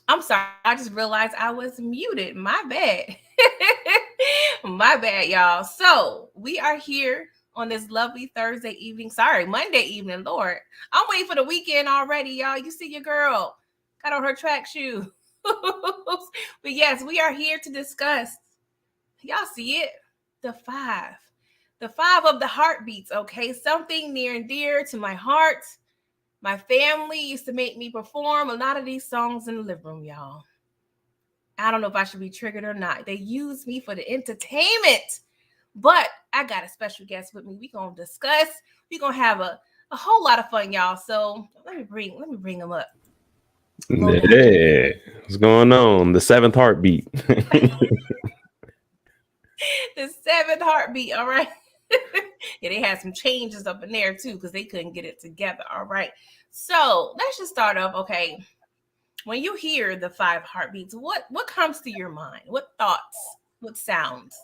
I'm sorry. I just realized I was muted. My bad. My bad, y'all. So we are here on this lovely Thursday evening. Sorry, Monday evening. Lord, I'm waiting for the weekend already, y'all. You see your girl got on her track shoes. But yes, we are here to discuss. Y'all see it? The five. The five of the heartbeats, okay? Something near and dear to my heart. My family used to make me perform a lot of these songs in the living room, y'all. I don't know if I should be triggered or not. They use me for the entertainment. But I got a special guest with me. We're going to discuss. We're going to have a whole lot of fun, y'all. So let me bring them up. Yeah. What's going on? The seventh heartbeat. The seventh heartbeat, all right? Yeah, they had some changes up in there too because they couldn't get it together, all right? So let's just start off, okay? When you hear the five heartbeats, what comes to your mind? What thoughts? What sounds?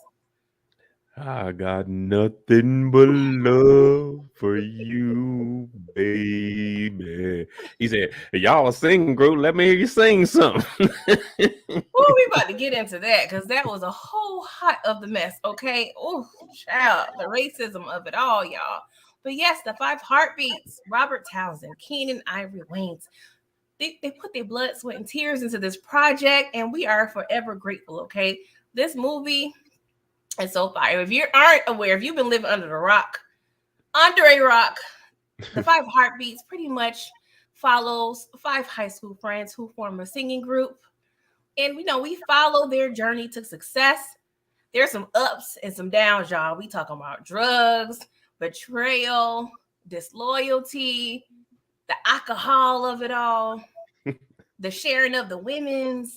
I got nothing but love for you, baby. He said, y'all sing, group. Let me hear you sing something. Oh, we about to get into that because that was a whole hot of the mess, okay? Oh, child, the racism of it all, y'all. But yes, the five heartbeats, Robert Townsend, Keenan Ivory Wayans, they put their blood, sweat, and tears into this project, and we are forever grateful, okay? This movie is so fire. If you aren't aware, if you've been living under a rock, the five heartbeats pretty much follows five high school friends who form a singing group. And we follow their journey to success. There's some ups and some downs, y'all. We talking about drugs, betrayal, disloyalty, the alcohol of it all, the sharing of the women's,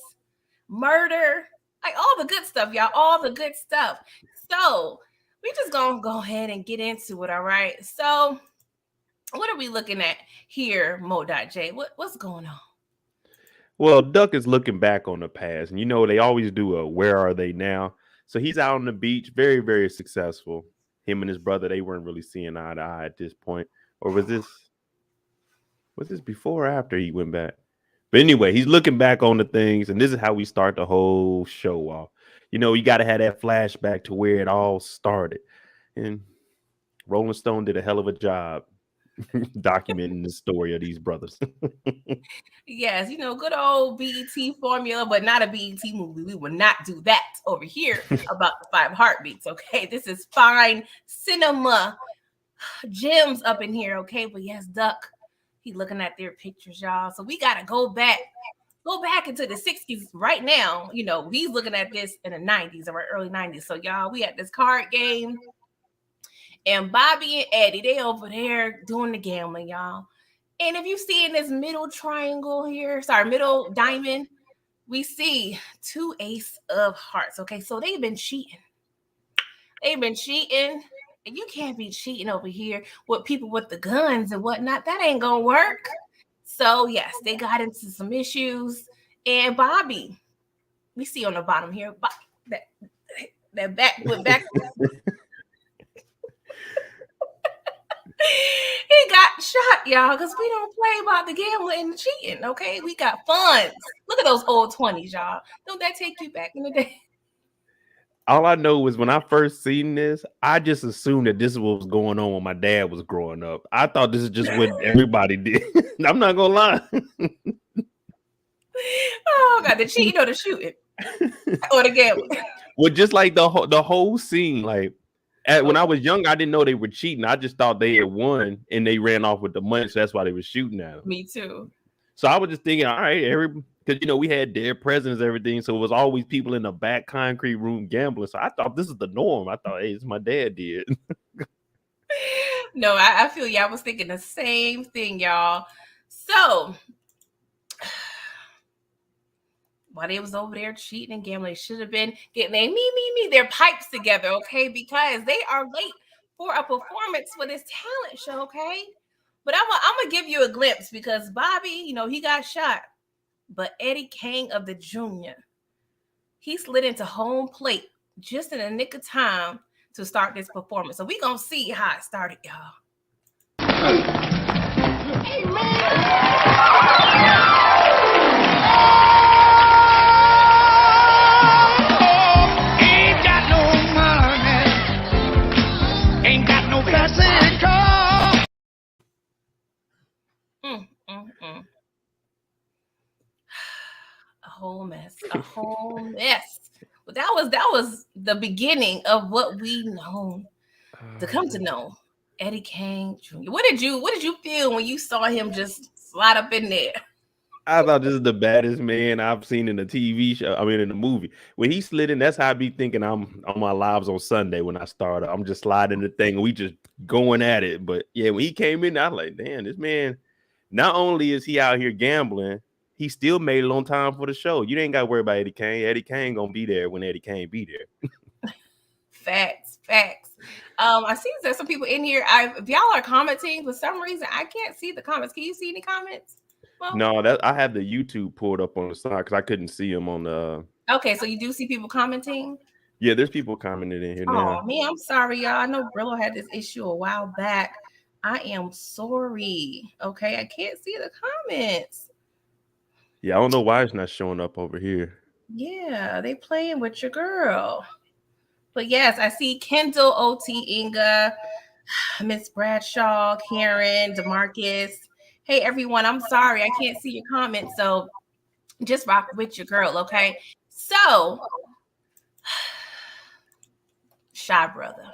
murder, like all the good stuff, y'all. All the good stuff. So we just gonna go ahead and get into it, all right? So what are we looking at here, Mo.J? What's going on? Well, Duck is looking back on the past, and they always do a where are they now? So he's out on the beach, very, very successful. Him and his brother, they weren't really seeing eye to eye at this point. Or was this before or after he went back? But anyway, he's looking back on the things, and this is how we start the whole show off. You got to have that flashback to where it all started. And Rolling Stone did a hell of a job documenting the story of these brothers. Yes, good old BET formula, but not a BET movie. We will not do that over here about the five heartbeats, okay? This is fine cinema gems up in here, okay? But yes, Duck, he looking at their pictures, y'all. So we got to go back into the 60s right now. He's looking at this in the 90s or early 90s. So y'all, we had this card game. And Bobby and Eddie, they over there doing the gambling, y'all. And if you see in this middle triangle here, middle diamond, we see two ace of hearts. Okay, so they've been cheating. And you can't be cheating over here with people with the guns and whatnot. That ain't gonna work. So yes, they got into some issues. And Bobby, we see on the bottom here, that back went back. He got shot, y'all, because we don't play about the gambling and the cheating, okay? We got funds. Look at those old 20s, y'all. Don't that take you back in the day? All I know is when I first seen this, I just assumed that this is what was going on when my dad was growing up. I thought this is just what everybody did. I'm not gonna lie. Oh God, the cheating or the shooting or the gambling. Well, just like the whole scene, like when I was young, I didn't know they were cheating. I just thought they had won and they ran off with the money, so that's why they were shooting at them. Me too. So I was just thinking, all right, because we had dead presidents and everything, so it was always people in the back concrete room gambling. So I thought this is the norm. I thought, hey, it's my dad did. No, I feel you. I was thinking the same thing, y'all. So while they was over there cheating and gambling, they should have been getting their pipes together, okay? Because they are late for a performance for this talent show, okay? But I'm gonna give you a glimpse because Bobby, he got shot. But Eddie Kane of the Junior, he slid into home plate just in the nick of time to start this performance. So we gonna see how it started, y'all. Hey, man! whole mess. But that was the beginning of what we know to come to know Eddie Kane Jr. What did you feel when you saw him just slide up in there? I thought this is the baddest man I've seen in a TV show. I mean, in a movie. When he slid in, that's how I be thinking I'm on my lives on Sunday when I start. I'm just sliding the thing and we just going at it. But yeah, when he came in, I was like, damn, this man, not only is he out here gambling, he still made it on time for the show. You ain't got to worry about Eddie Kane. Eddie Kane gonna be there when Eddie Kane be there. Facts. I see there's some people in here. If y'all are commenting, for some reason I can't see the comments. Can you see any comments? Well, no, that I have the YouTube pulled up on the side because I couldn't see him on the. Okay, so you do see people commenting. Yeah, there's people commenting in here now. Oh man, I'm sorry, y'all. I know Brillo had this issue a while back. I am sorry. Okay, I can't see the comments. Yeah, I don't know why it's not showing up over here. Yeah, they playing with your girl. But yes, I see Kendall, OT, Inga, Miss Bradshaw, Karen, DeMarcus. Hey everyone, I'm sorry I can't see your comments, so just rock with your girl, okay? So, Shy Brother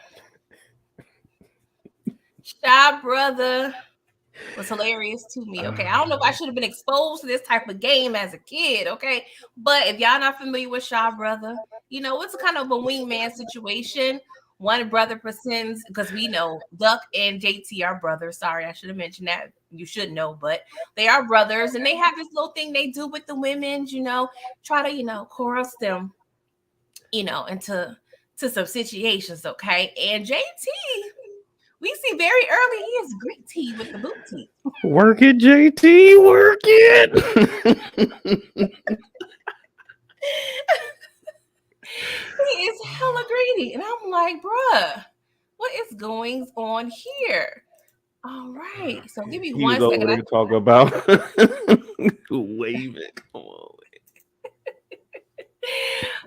was hilarious to me, okay? I don't know if I should have been exposed to this type of game as a kid, okay? But if y'all not familiar with Shy Brother, you know, it's a kind of a wingman situation. One brother pretends, because we know Duck and JT are brothers. Sorry, I should have mentioned that. You should know, but they are brothers, and they have this little thing they do with the women, you know, try to, you know, chorus them, you know, into some situations, okay? And JT, we see very early he is Greek tea with the boot tea. Work it, JT, work it. He is hella greedy. And I'm like, bruh, what is going on here? All right. So give me one second. Over there to talk about wave it. Come on.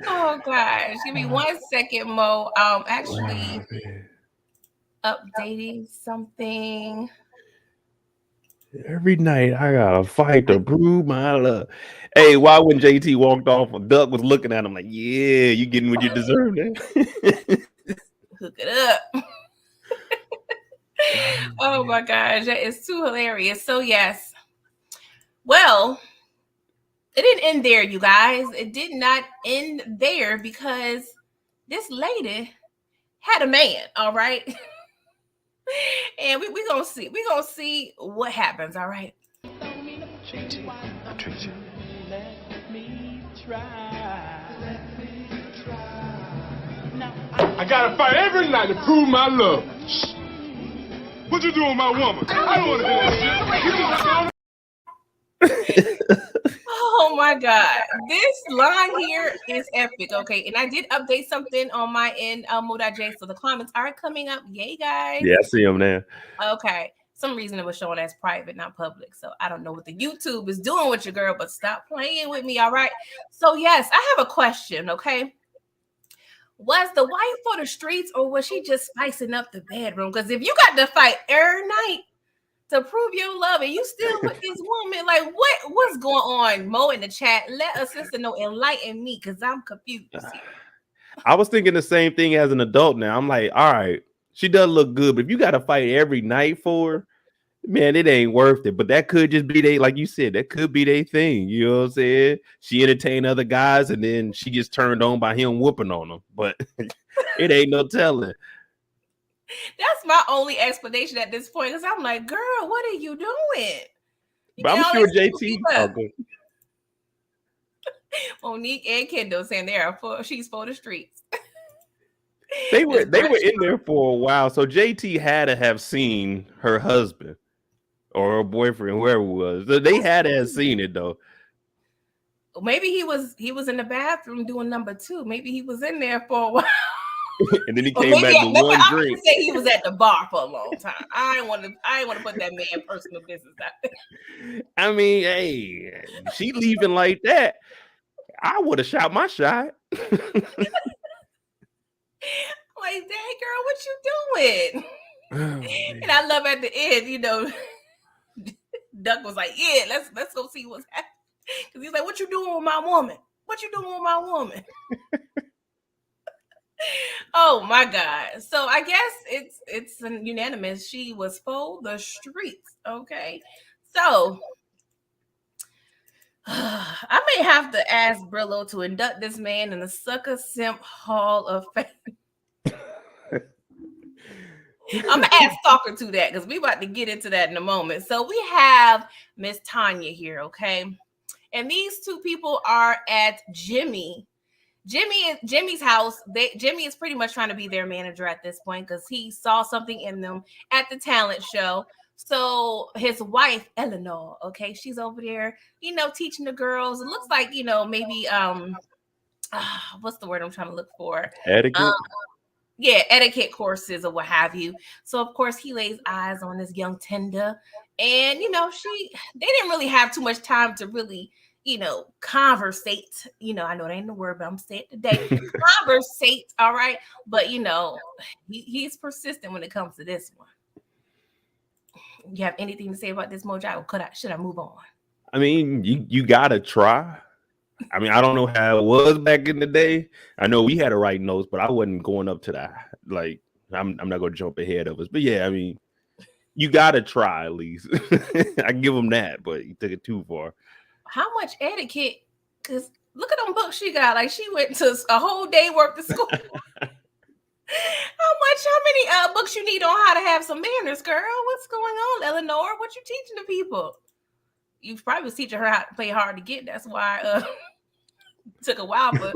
Oh gosh. Give me 1 second, Mo. Actually updating something. Every night I gotta fight to prove my love. Hey, why when JT walked off, Duck was looking at him like, yeah, you getting what you deserve now. Hook it up. Oh my gosh, that is too hilarious. So yes. Well, it didn't end there, you guys. It did not end there because this lady had a man, all right? And we gonna see. We gonna see what happens, all right? JT, I treat you. Let me try. Now, I gotta fight every night to prove my love. What you doing with my woman? I don't want to hear that shit. Oh my God. This line here is epic, okay? And I did update something on my end, Mo.J, so the comments are coming up. Yay, guys. Yeah, I see them now. Okay. Some reason it was showing as private, not public. So I don't know what the YouTube is doing with your girl, but stop playing with me, all right? So yes, I have a question, okay? Was the wife for the streets or was she just spicing up the bedroom? Because if you got to fight every night to prove your love and you still with this woman, like what's going on? Mo in the chat, let a sister know, enlighten me, because I'm confused here. I was thinking the same thing as an adult now. I'm like, all right, she does look good, but if you got to fight every night for her, man, it ain't worth it. But that could just be they, like you said, that could be their thing. You know what I'm saying? She entertained other guys and then she gets turned on by him whooping on them. But it ain't no telling. That's my only explanation at this point, because I'm like, girl, what are you doing? But I'm sure JT. Okay. Monique and Kendall saying she's for the streets. They were in there for a while, so JT had to have seen her husband or her boyfriend, whoever it was. So they had to have seen it though. Maybe he was in the bathroom doing number 2. Maybe he was in there for a while. And then he came back with one drink. I say he was at the bar for a long time. I ain't want to put that man personal business out there. I mean, hey, she leaving like that. I would have shot my shot. Like, dang, girl, what you doing? Oh, and I love at the end, you know, Duck was like, yeah, let's go see what's happening. Because he's like, what you doing with my woman? What you doing with my woman? Oh my God. So I guess it's an unanimous. She was for the streets. Okay. So I may have to ask Brillo to induct this man in the Sucker Simp Hall of Fame. I'm gonna add Stalker to that because we about to get into that in a moment. So we have Miss Tanya here, okay? And these two people are at Jimmy's house. Jimmy is pretty much trying to be their manager at this point because he saw something in them at the talent show. So his wife, Eleanor, okay, she's over there, teaching the girls. It looks like, maybe what's the word I'm trying to look for? Etiquette. Yeah, etiquette courses or what have you. So of course he lays eyes on this young tender, and they didn't really have too much time to really conversate. I know that ain't the word, but I'm saying it today. Conversate, all right. But he's persistent when it comes to this one. You have anything to say about this, Mojo? Or should I move on? I mean, you gotta try. I mean, I don't know how it was back in the day. I know we had to write notes, but I wasn't going up to that. Like, I'm not gonna jump ahead of us. But yeah, I mean, you gotta try at least. I give him that, but he took it too far. How much etiquette? Because look at them books she got. Like she went to a whole day worth of school. How many books you need on how to have some manners, girl? What's going on, Eleanor? What you teaching the people? You probably was teaching her how to play hard to get. That's why took a while for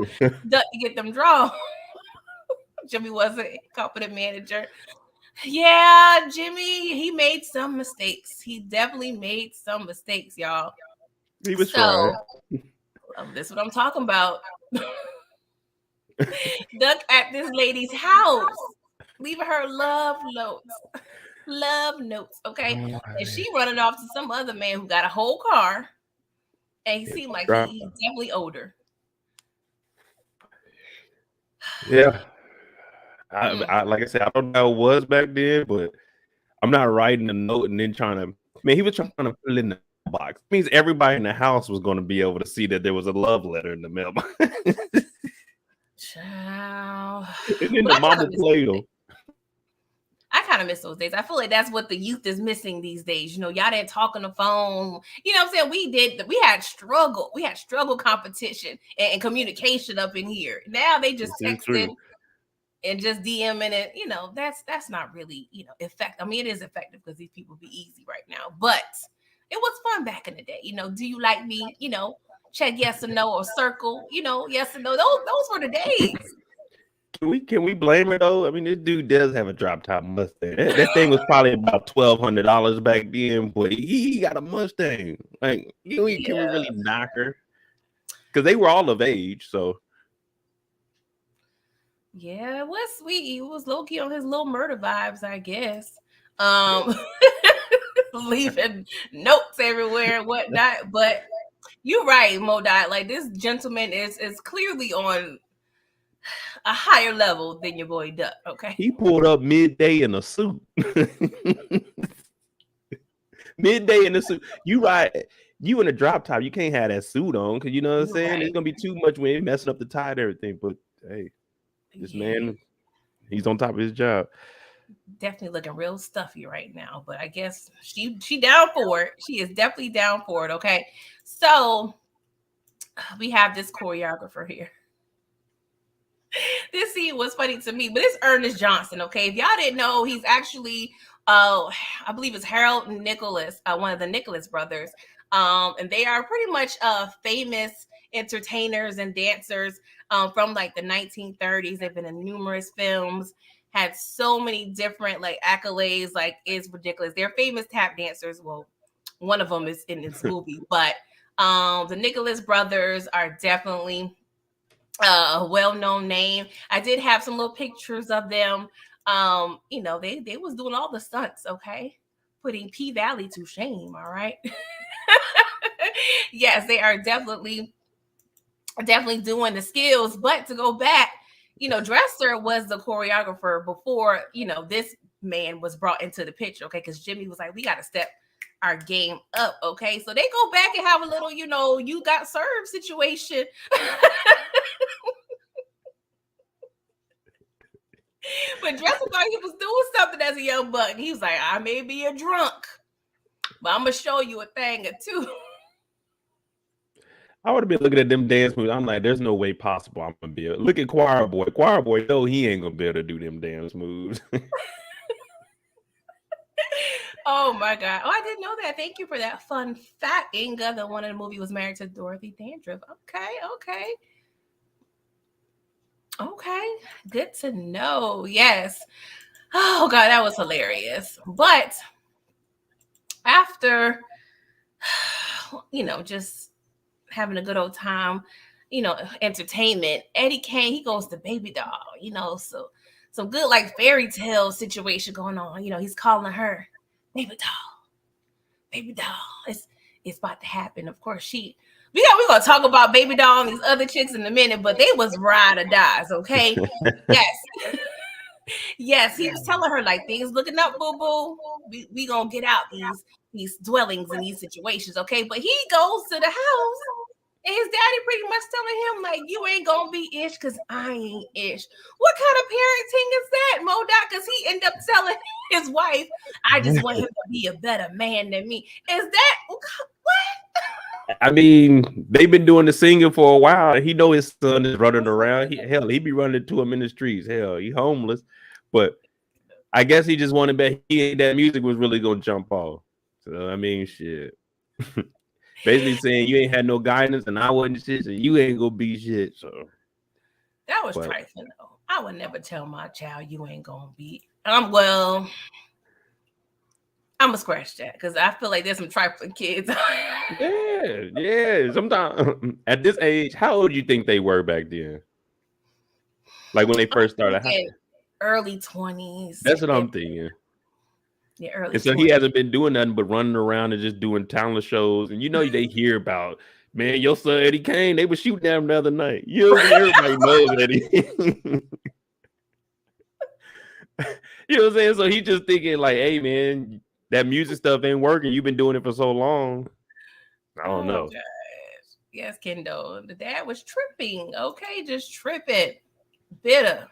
Duck to get them drawn. Jimmy was a competent manager. Yeah, Jimmy, he made some mistakes. He definitely made some mistakes, y'all. He was trying. This is what I'm talking about. Duck at this lady's house, leaving her love notes, okay? And she running off to some other man who got a whole car, and he seemed like he's definitely older. Yeah. I like I said, I don't know how it was back then, but I'm not writing a note and then trying to. Man, he was trying to put it in the mailbox. It means everybody in the house was going to be able to see that there was a love letter in the mailbox. Child. And then the mama played them. I kind of miss those days. I feel like that's what the youth is missing these days. Y'all didn't talk on the phone. You know what I'm saying? We had struggle competition and communication up in here. Now they just texting and just DMing it. That's not really, effective. I mean, it is effective because these people be easy right now, but it was fun back in the day. Do you like me? Check yes or no or circle, yes or no. Those were the days. Can we blame her though? I mean, this dude does have a drop top Mustang. That thing was probably about $1,200 back then, but he got a Mustang. Like, can we really knock her? Because they were all of age, so. Yeah, it was sweet. He was low key on his little murder vibes, I guess. Leaving notes everywhere and whatnot. But you're right, Modai. Like, this gentleman is clearly on a higher level than your boy Duck. Okay, he pulled up midday in a suit. Midday in a suit. You in a drop top. You can't have that suit on because you know what I'm saying. Right. It's gonna be too much when you're messing up the tie and everything. But hey, this man, he's on top of his job. Definitely looking real stuffy right now, but I guess she down for it. She is definitely down for it. Okay, so we have this choreographer here. This scene was funny to me, but it's Ernest Johnson. Okay, if y'all didn't know, he's actually I believe it's Harold and Nicholas, one of the Nicholas brothers, and they are pretty much famous entertainers and dancers from like the 1930s. They've been in numerous films, had so many different like accolades, like it's ridiculous. They're famous tap dancers. Well, one of them is in this movie, but the Nicholas brothers are definitely a well-known name. I did have some little pictures of them. They was doing all the stunts, okay? Putting P Valley to shame, all right? Yes, they are definitely doing the skills. But to go back, Dresser was the choreographer before, this man was brought into the picture, okay? Because Jimmy was like, we got to step our game up. Okay, so they go back and have a little, you got served situation. But Dressel thought he was doing something as a young buck. He was like, I may be a drunk, but I'm gonna show you a thing or two. I would have been looking at them dance moves. I'm like, there's no way possible I'm gonna be able. Look at Choir Boy. Choir Boy, no, he ain't gonna be able to do them dance moves. Oh my God. Oh, I didn't know that. Thank you for that fun fact, Inga. The one in the movie was married to Dorothy Dandruff. Okay. Good to know. Yes. Oh God, that was hilarious. But after, just having a good old time, entertainment, Eddie Kane, he goes to Baby Doll, so some good like fairy tale situation going on. He's calling her Baby Doll. It's about to happen. Of course, we're gonna talk about Baby Doll and these other chicks in a minute, but they was ride or dies, okay? Yes. Yes, he was telling her like things looking up, boo. We gonna get out these dwellings and these situations, okay? But he goes to the house and his daddy pretty much telling him like, you ain't gonna be ish because I ain't ish. What kind of parenting is that, Modoc? Because he ended up telling his wife, I just want him to be a better man than me. Is that what? I mean, they've been doing the singing for a while. He know his son is running around. He be running to him in the streets. Hell, he homeless. But I guess he just wanted that music was really gonna jump off. So I mean, shit. Basically saying you ain't had no guidance and I wasn't shit, so you ain't gonna be shit. So that was trifling though. I would never tell my child you ain't gonna be. I'm gonna scratch that because I feel like there's some trifling kids. Yeah. Sometimes at this age, how old do you think they were back then? Like when they first started? Early 20s. That's what I'm thinking. Yeah, early. And so 20s. He hasn't been doing nothing but running around and just doing talent shows. And they hear about, man, your son Eddie Kane, they were shooting at him the other night. Everybody knows Eddie. You know what I'm saying? So he's just thinking like, hey man, that music stuff ain't working. You've been doing it for so long. I don't know. Gosh. Yes, Kendall. The dad was tripping. Okay, just tripping. Bitter.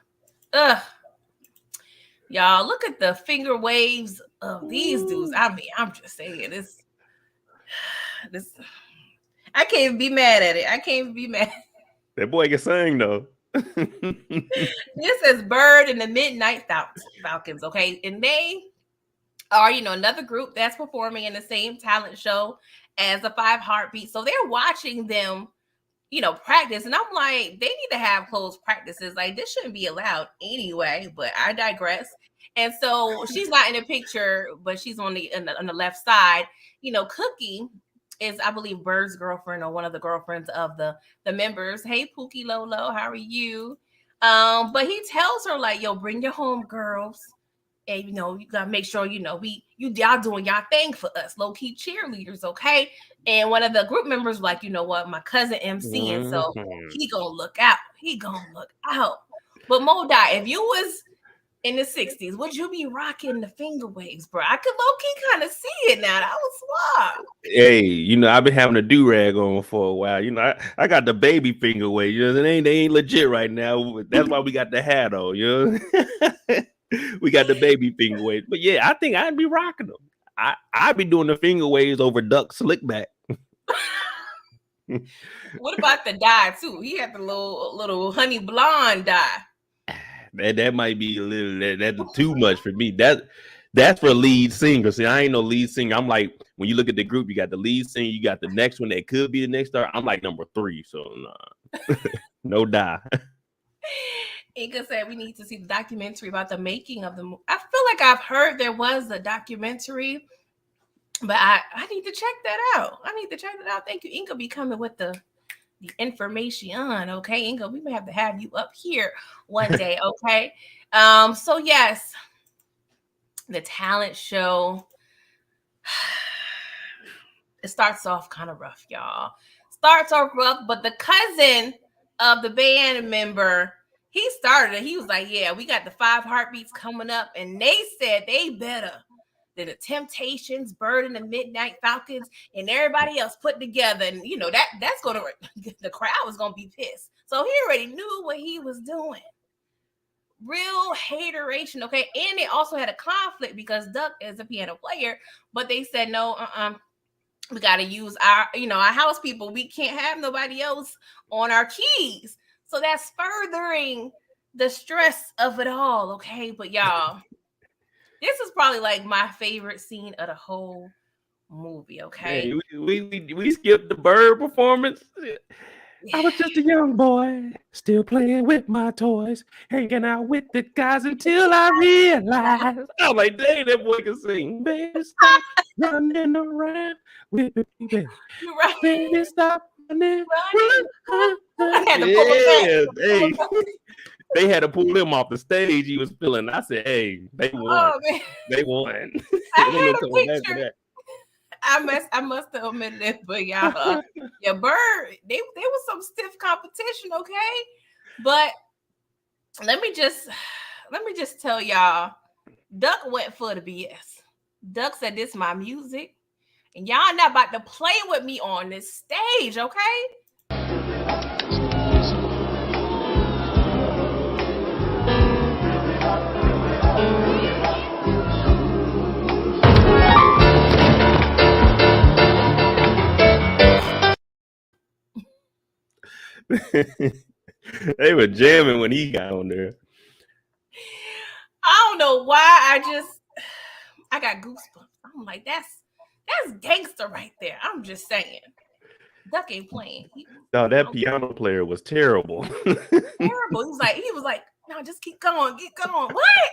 Ugh. Y'all, look at the finger waves of these dudes. I mean, I'm just saying this. I can't even be mad at it. I can't even be mad. That boy can sing though. This is Bird and the Midnight Falcons, okay? And they are, another group that's performing in the same talent show as the 5 Heartbeats. So they're watching them, practice. And I'm like, they need to have closed practices. Like, this shouldn't be allowed anyway, but I digress. And so she's not in the picture, but she's on the left side. Cookie is, I believe, Bird's girlfriend or one of the girlfriends of the members. Hey, Pookie Lolo, how are you? But he tells her like, yo, bring your home girls. And, you got to make sure, y'all doing y'all thing for us, low-key cheerleaders, okay? And one of the group members was like, you know what, my cousin MCing, so he gonna look out. But Moda, if you was in the 60s, would you be rocking the finger waves, bro? I could low-key kind of see it now. That was wild. Hey, I've been having a do-rag on for a while. I got the baby finger wave. They ain't legit right now. That's why we got the hat on, We got the baby finger waves. But yeah, I think I'd be rocking them. I'd be doing the finger waves over Duck Slickback. What about the dye too? He had the little honey blonde dye. That might be a little that's too much for me. That's for lead singer. See, I ain't no lead singer. I'm like, when you look at the group, you got the lead singer, you got the next one that could be the next star. I'm like number 3, so nah. No dye. Inga said we need to see the documentary about the making of the movie. I feel like I've heard there was a documentary, but I need to check that out. Thank you, Inga, be coming with the information. Okay, Inga, we may have to have you up here one day. Okay. So yes, the talent show. It starts off kind of rough, y'all. But the cousin of the band member, he started it. He was like, yeah, we got the 5 Heartbeats coming up, and they said they better then the Temptations, Bird and the Midnight Falcons, and everybody else put together. And you know that's gonna the crowd was gonna be pissed. So he already knew what he was doing. Real hateration, okay? And they also had a conflict because Duck is a piano player, but they said no, we got to use our house people. We can't have nobody else on our keys. So that's furthering the stress of it all, okay? But y'all, this is probably like my favorite scene of the whole movie, okay? Hey, we skipped the Bird performance. I was just a young boy, still playing with my toys, hanging out with the guys until I realized. I'm like, dang, that boy can sing. Baby, stop running around with me, baby. You're right. Baby, stop running. I had to pull him back. They had to pull him off the stage. He was feeling. I said, hey, they won. Oh, man. They won. I had a picture. I must have omitted it, but y'all, your Bird, they was some stiff competition, okay? But let me just tell y'all, Duck went for the BS. Duck said, "This is my music, and y'all not about to play with me on this stage, okay?" They were jamming when he got on there. I don't know why. I got goosebumps. I'm like, that's gangster right there. I'm just saying. Duck ain't playing. No, that piano player was terrible. Terrible. He was like, no, just keep going, get going. What?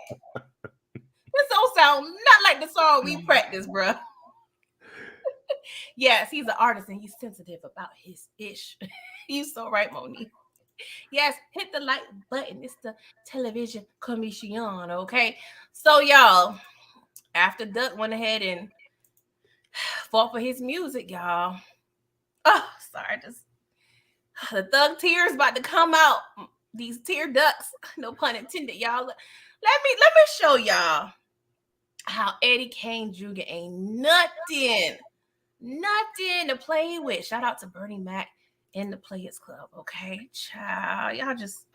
This don't sound not like the song we practice, bro. Yes, he's an artist and he's sensitive about his ish. You're so right, Monique. Yes, hit the like button. It's the television commission, okay? So, y'all, after Duck went ahead and fought for his music, y'all. Oh, sorry, the thug tears about to come out. These tear ducts, no pun intended, y'all. Let me show y'all how Eddie Kane Jr. ain't nothing to play with. Shout out to Bernie Mac in the Players Club, okay? Child, y'all just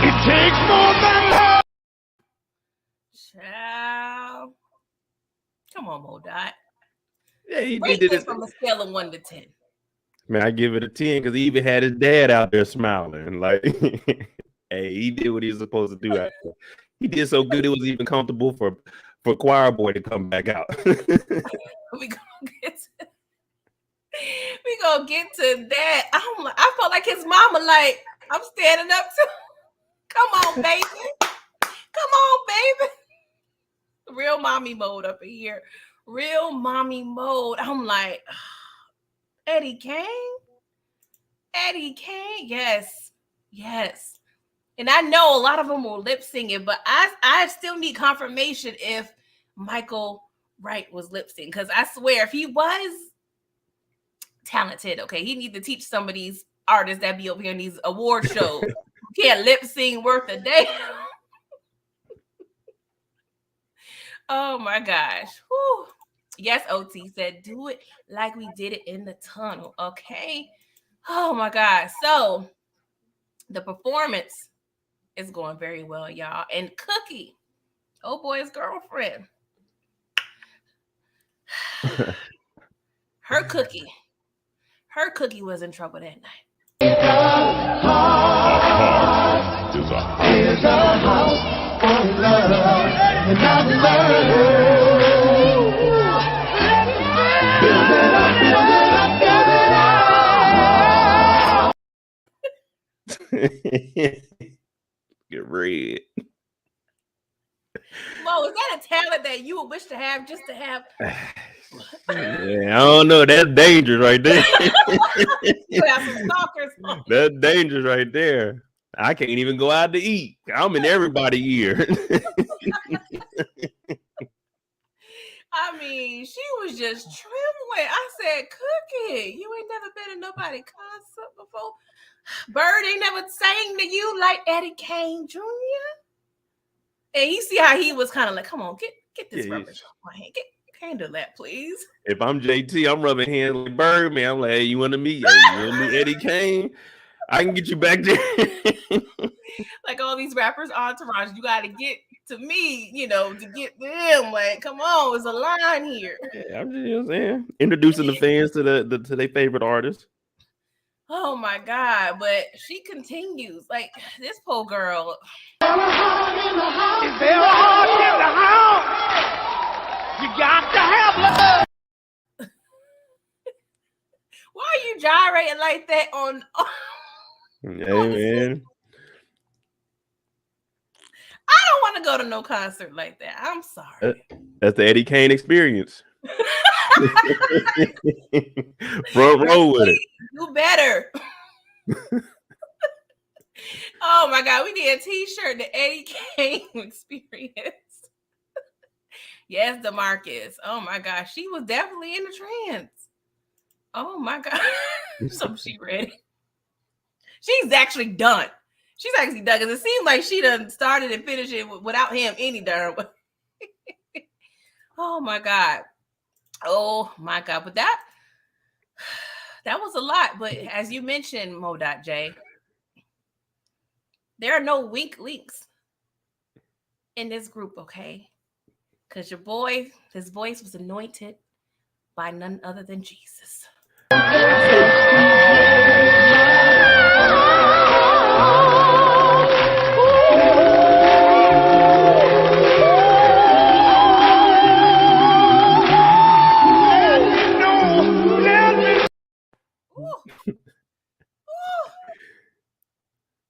It takes more than love. Child. Come on, Modot. Yeah, he Rate did this it from a scale of 1 to 10. Man, I give it a 10 because he even had his dad out there smiling. Like, hey, he did what he was supposed to do out there. He did so good it was even comfortable for Choir Boy to come back out. We gonna get to that. I felt like his mama, like, I'm standing up to. Come on, baby. Come on, baby. Real mommy mode up in here. Real mommy mode. I'm like, Eddie Kane? Yes. And I know a lot of them were lip singing, but I still need confirmation if Michael Wright was lip singing. Because I swear, if he was talented, okay, he need to teach some of these artists that be over here in these award shows. Can't lip sing worth a day. Oh my gosh. Whew. Yes, OT said, do it like we did it in the tunnel. Okay. Oh my God. So the performance is going very well, y'all. And Cookie, oh boy's girlfriend. Her cookie was in trouble that night. Is a house of love, and I Get red. Mo, is that a talent that you would wish to have just to have? Yeah, I don't know. That's dangerous right there. You have some stalkers. That's dangerous right there. I can't even go out to eat. I'm in everybody's ear. I mean, she was just trembling. I said, Cookie, you ain't never been in nobody concert before. Bird ain't never sang to you like Eddie Kane Jr. And you see how he was kind of like, come on, get this rubbish off my hand. Handle that, please. If I'm JT, I'm rubbing hands like Birdman. I'm like, hey, you want to meet? Hey, you want to meet Eddie Kane? I can get you back there. Like all these rappers, entourage, you got to get to me, you know, to get them. Like, come on, there's a line here. Yeah, I'm just saying, introducing the fans to to their favorite artists. Oh my God! But she continues like this poor girl. You got to have love. Why are you gyrating like that on? Hey, man. I don't want to go to no concert like that. I'm sorry. That's the Eddie Kane experience. Front row with it. You better. Oh my God, we need a T-shirt, the Eddie Kane experience. Yes, DeMarcus. Oh my gosh, she was definitely in the trance. Oh my God. So she ready. She's actually done. She's actually done because it seems like she done started and finished it without him any darn way. Oh my God. Oh my God. But that was a lot. But as you mentioned, Mo.J, there are no weak links in this group, okay? Because your boy, his voice was anointed by none other than Jesus.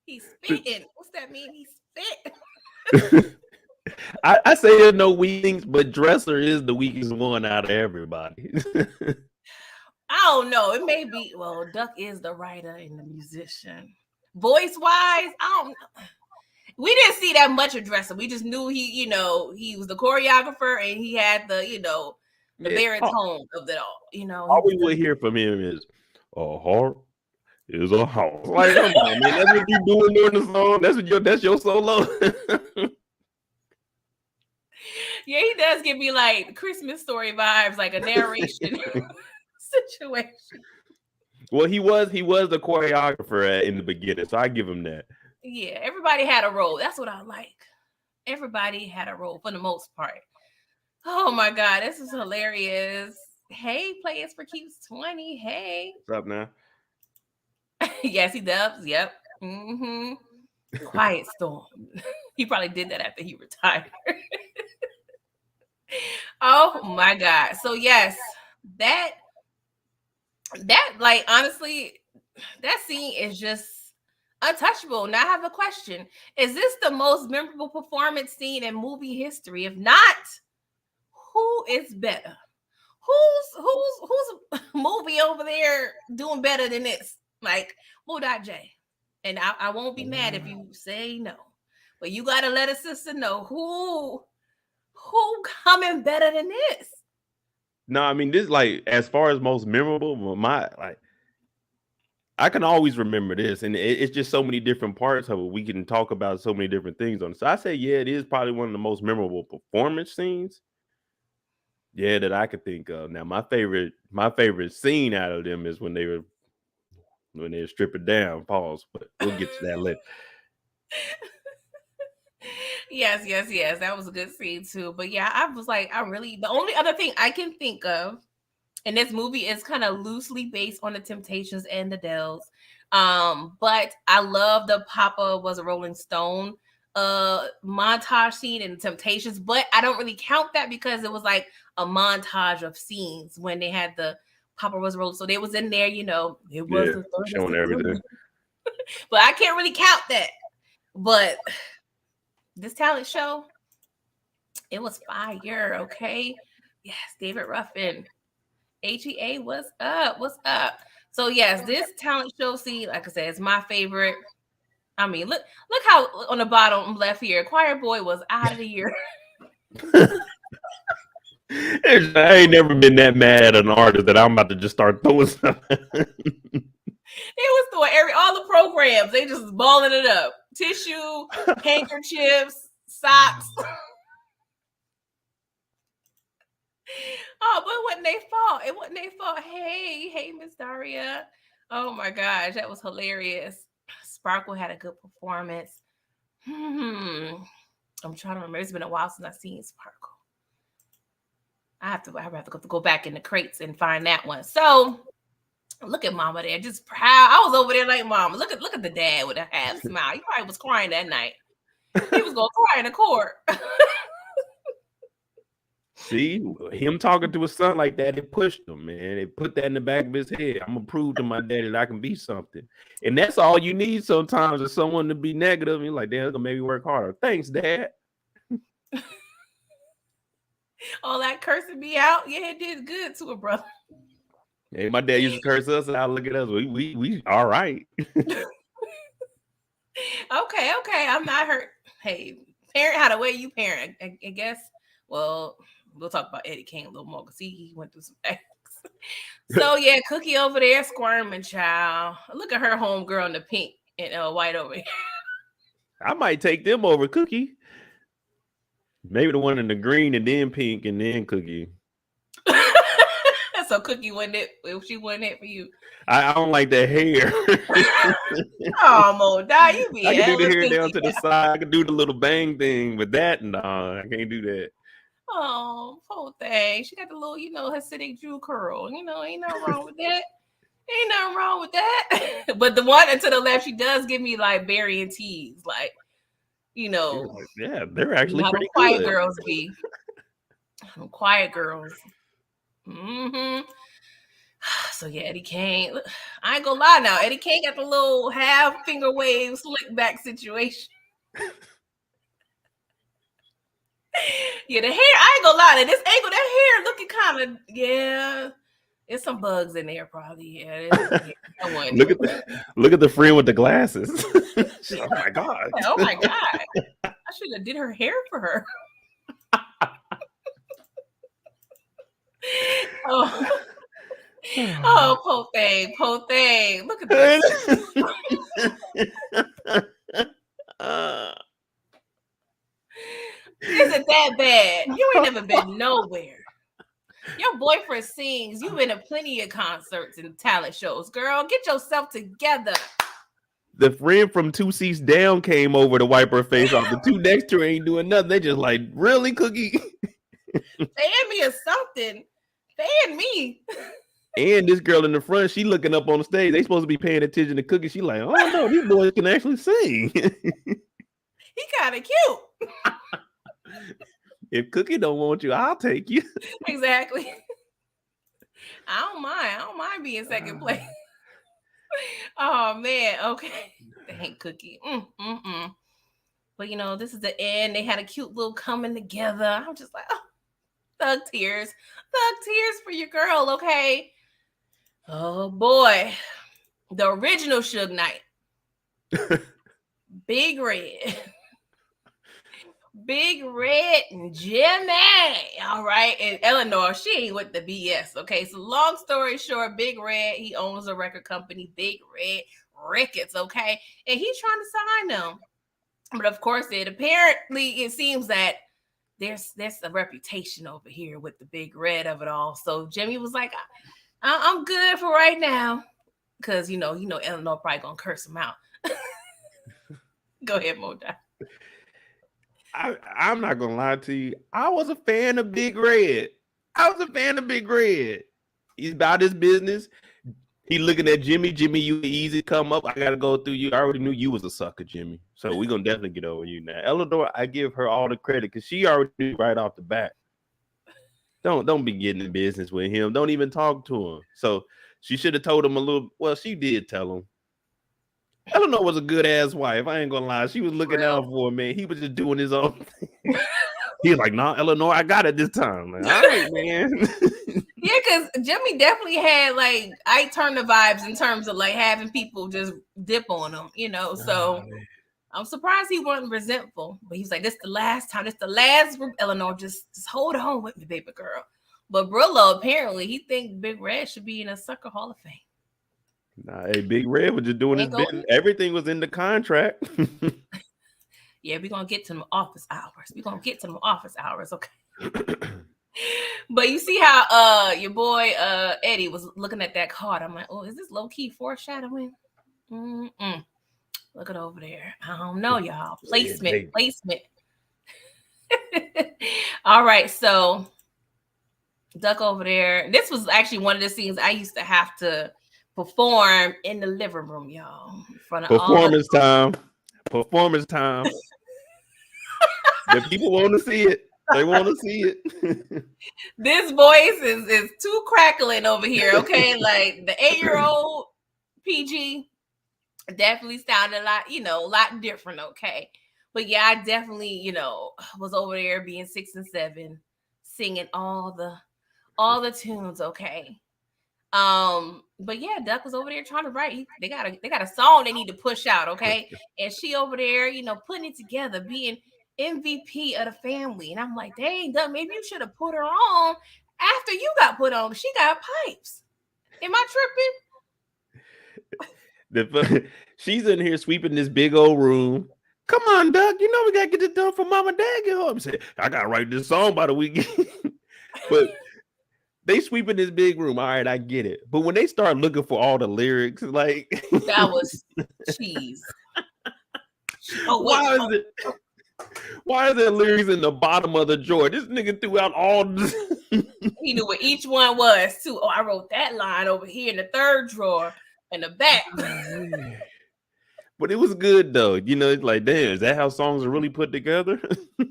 He's spitting. What's that mean? He's spit. I say there's no weakness, but Dresser is the weakest one out of everybody. I don't know. It may be. Well, Duck is the writer and the musician. Voice wise, I don't know. We didn't see that much of Dresser. We just knew he was the choreographer and he had the baritone of it all. All we would hear from him is a heart is a house. Like, come on, man. That's what you doing during the song. That's your solo. Yeah, he does give me like Christmas story vibes, like a narration situation. Well, he was the choreographer in the beginning, so I give him that. Yeah, everybody had a role. That's what I like. Everybody had a role for the most part. Oh my God, this is hilarious. Hey, Players for Keeps 20. Hey. What's up now? Yes, he does. Yep. Mm-hmm. Quiet Storm. He probably did that after he retired. Oh my God. So yes, that like honestly, that scene is just untouchable. Now I have a question. Is this the most memorable performance scene in movie history? If not, who is better? Who's movie over there doing better than this? Like Mo.J. And I won't be mad if you say no. But you gotta let a sister know who coming better than this. No, I mean this like as far as most memorable, I can always remember this, and it's just so many different parts of it. We can talk about so many different things on it. So I say, yeah, it is probably one of the most memorable performance scenes. Yeah, that I could think of. Now, my favorite scene out of them is when they were stripping down. Pause, but we'll get to that later. Yes. That was a good scene too. But yeah, I was like, the only other thing I can think of in this movie is kind of loosely based on the Temptations and the Dells. But I love the Papa Was a Rolling Stone montage scene in the Temptations, but I don't really count that because it was like a montage of scenes when they had the Papa Was a Rolling. So they was in there, it was showing everything. But I can't really count that. But this talent show, it was fire, okay? Yes, David Ruffin. HEA, what's up? So yes, this talent show scene, like I said, is my favorite. I mean, look how on the bottom left here, Choir Boy was out of the year. I ain't never been that mad at an artist that I'm about to just start throwing something. They was doing all the programs. They just balling it up. Tissue, handkerchiefs, socks. Oh, but it wasn't their fault. It wasn't their fault. Hey, Miss Daria. Oh my gosh, that was hilarious. Sparkle had a good performance. I'm trying to remember. It's been a while since I've seen Sparkle. I have to go back in the crates and find that one. So look at Mama there, just proud. I was over there like, Mama, look at the dad with a half smile. He probably was crying that night. He was gonna cry in the court. See, him talking to his son like that, it pushed him, man. It put that in the back of his head. I'm gonna prove to my daddy that I can be something. And that's all you need sometimes, is someone to be negative. And you're like, damn, it's gonna make me work harder. Thanks, Dad. All that cursing me out, yeah, it did good to a brother. Hey, my dad used to curse us out. Look at us. We all right. Okay. I'm not hurt. Hey, parent how the way you parent, I guess. Well, we'll talk about Eddie Kane a little more because he went through some things. So yeah, Cookie over there squirming, child. Look at her homegirl in the pink and white over here. I might take them over Cookie. Maybe the one in the green and then pink and then Cookie. So Cookie wasn't it? She wasn't it for you. I don't like that hair. Oh, Mo, you be. I can do the hair down to the side. I can do the little bang thing, but that, no, I can't do that. Oh, poor thing. She got the little, Hasidic Jew curl. Ain't nothing wrong with that. Ain't nothing wrong with that. But the one to the left, she does give me like Barry and Tees, like, Yeah, they're actually pretty quiet good. girls be. Quiet girls. Mm-hmm. So yeah, Eddie Kane. I ain't gonna lie now. Eddie Kane got the little half finger wave slick back situation. Yeah, the hair. I ain't gonna lie. This angle, that hair looking kind of, yeah. There's some bugs in there, probably. Yeah. Look at the friend with the glasses. Oh my god. Oh my god. I should have did her hair for her. Oh, poor thing. Look at this. Isn't that bad? You ain't never been nowhere. Your boyfriend sings. You've been to plenty of concerts and talent shows. Girl, get yourself together. The friend from 2 seats down came over to wipe her face off. The two next to her ain't doing nothing. They just like, really, Cookie? Fan me or something. Fan me. And this girl in the front, she looking up on the stage. They supposed to be paying attention to Cookie. She like, oh no, these boys can actually sing. He kind of cute. If Cookie don't want you, I'll take you. Exactly. I don't mind being second place. Oh man, okay. Dang, Cookie. But this is the end. They had a cute little coming together. I'm just like, oh, thug tears for your girl, okay? Oh boy, the original Suge Knight, Big Red. Big Red and Jimmy. All right. And Eleanor, she ain't with the BS. Okay. So long story short, Big Red, he owns a record company, Big Red Records. Okay. And he's trying to sign them. But of course, it seems that there's a reputation over here with the Big Red of it all. So Jimmy was like, I'm good for right now. Because, Eleanor probably going to curse him out. Go ahead, Moda. I'm not gonna lie to you. I was a fan of Big Red. He's about his business. He looking at Jimmy. Jimmy, you easy come up. I gotta go through you. I already knew you was a sucker, Jimmy. So we're gonna definitely get over you now. Eleanor, I give her all the credit because she already knew right off the bat. Don't be getting in business with him. Don't even talk to him. So she should have told him a little. Well, she did tell him. Eleanor was a good ass wife. I ain't gonna lie. She was looking out for him, man. He was just doing his own thing. He was like, "Nah, Eleanor, I got it this time." Like, all right, man. Yeah, because Jimmy definitely had like Ike Turner vibes in terms of like having people just dip on him, So I'm surprised he wasn't resentful, but he was like, "This the last time. This the last. Eleanor, just hold on with me, baby girl." But Brillo, apparently, he thinks Big Red should be in a Sucker Hall of Fame. Nah, hey, Big Red was just doing his business. Everything was in the contract. Yeah, we're gonna get to them office hours. Okay. But you see how your boy Eddie was looking at that card. I'm like, oh, is this low-key foreshadowing? Look it over there. I don't know, y'all. Placement. All right, so Duck over there. This was actually one of the scenes I used to have to perform in the living room, y'all. In front of Performance time. The people want to see it. They want to see it. This voice is too crackling over here, okay? Like the 8-year-old PG definitely sounded a lot different, okay? But yeah, I definitely, was over there being 6 and 7, singing all the tunes, okay? But yeah, Duck was over there trying to write. They got a song they need to push out, okay? And she over there, putting it together, being MVP of the family. And I'm like, dang, Duck, maybe you should have put her on after you got put on. She got pipes. Am I tripping? She's in here sweeping this big old room. Come on, Duck. We gotta get this done for Mama and Dad get home. Say, I gotta write this song by the weekend. But they sweeping this big room. All right, I get it. But when they start looking for all the lyrics, like that was cheese. Why is there lyrics in the bottom of the drawer? This nigga threw out all this. He knew what each one was too. Oh, I wrote that line over here in the third drawer in the back. But it was good though. It's like, damn, is that how songs are really put together? I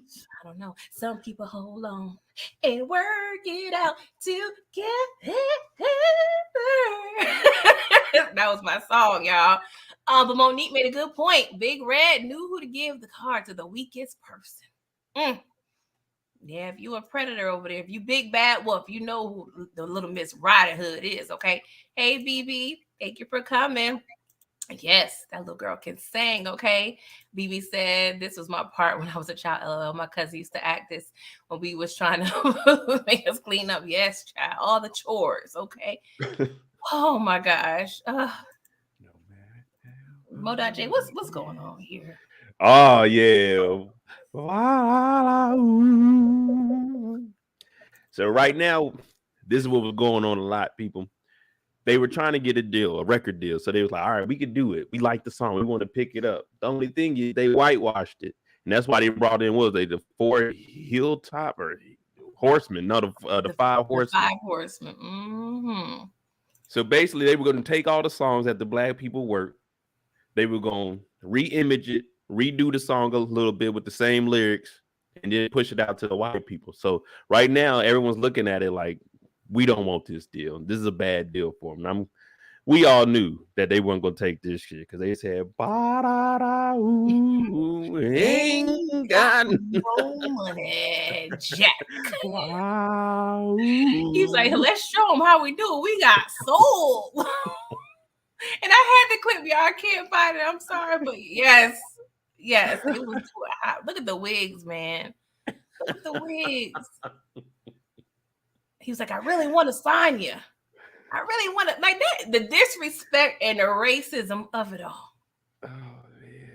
don't know. Some people hold on and work it out together. That was my song, y'all. But Monique made a good point. Big Red knew who to give the card to the weakest person. Yeah, if you a predator over there, if you big bad wolf, you know who the Little Miss Riding Hood is, okay? Hey, BB, thank you for coming. Yes, that little girl can sing, okay? BB said, this was my part when I was a child. My cousin used to act this when we was trying to make us clean up. Yes, child, all the chores, okay? Oh, my gosh. Mo.J, what's going on here? Oh, yeah. So right now, this is what was going on a lot, people. They were trying to get a record deal. So they was like, all right, we can do it. We like the song. We want to pick it up. The only thing is they whitewashed it. And that's why they brought in, the 4 hilltop or horsemen, not the 5 horsemen. 5 horsemen. Mm-hmm. So basically they were going to take all the songs that the black people worked. They were going to re-image it, redo the song a little bit with the same lyrics, and then push it out to the white people. So right now, everyone's looking at it like, we don't want this deal. This is a bad deal for them. We all knew that they weren't going to take this shit because they said, ain't got no money, Jack. He's like, let's show them how we do it. We got soul. And I had the clip, y'all. I can't find it. I'm sorry, but yes, it was too hot. Look at the wigs, man. Look at the wigs. He was like, I really want to sign you. I really want to, like that, the disrespect and the racism of it all. Oh, man.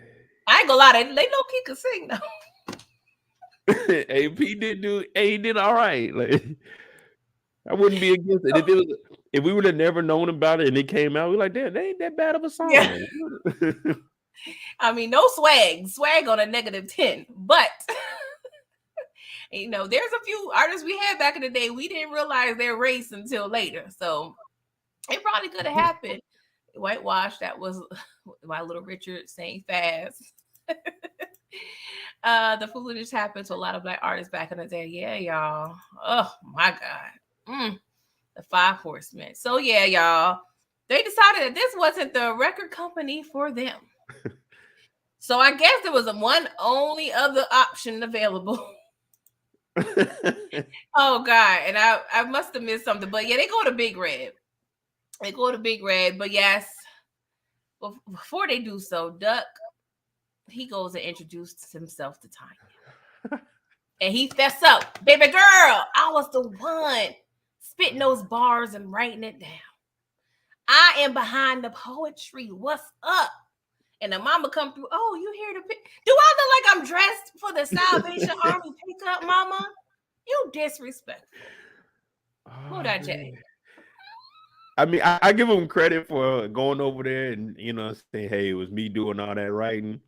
I ain't gonna lie, they low-key could sing though. He did all right. Like, I wouldn't be against it. If we would have never known about it and it came out, we're like, damn, they ain't that bad of a song. Yeah. I mean, no swag on a -10, but there's a few artists we had back in the day. We didn't realize their race until later. So it probably could have happened. Whitewash, that was my Little Richard saying fast. The foolishness happened to a lot of black artists back in the day. Yeah, y'all. Oh my God. The 5 horsemen. So yeah, y'all. They decided that this wasn't the record company for them. So I guess there was one only other option available. Oh God, and I must have missed something, but yeah, they go to Big Red. But yes, before they do so, Duck he goes and introduces himself to Tanya. And he fess up, baby girl, I was the one spitting those bars and writing it down. I am behind the poetry. What's up? And the mama come through. Oh, you here to pick? Do I look like I'm dressed for the Salvation Army pickup, mama? You disrespectful. Who that Jay? I mean, I give him credit for going over there and saying, "Hey, it was me doing all that writing,"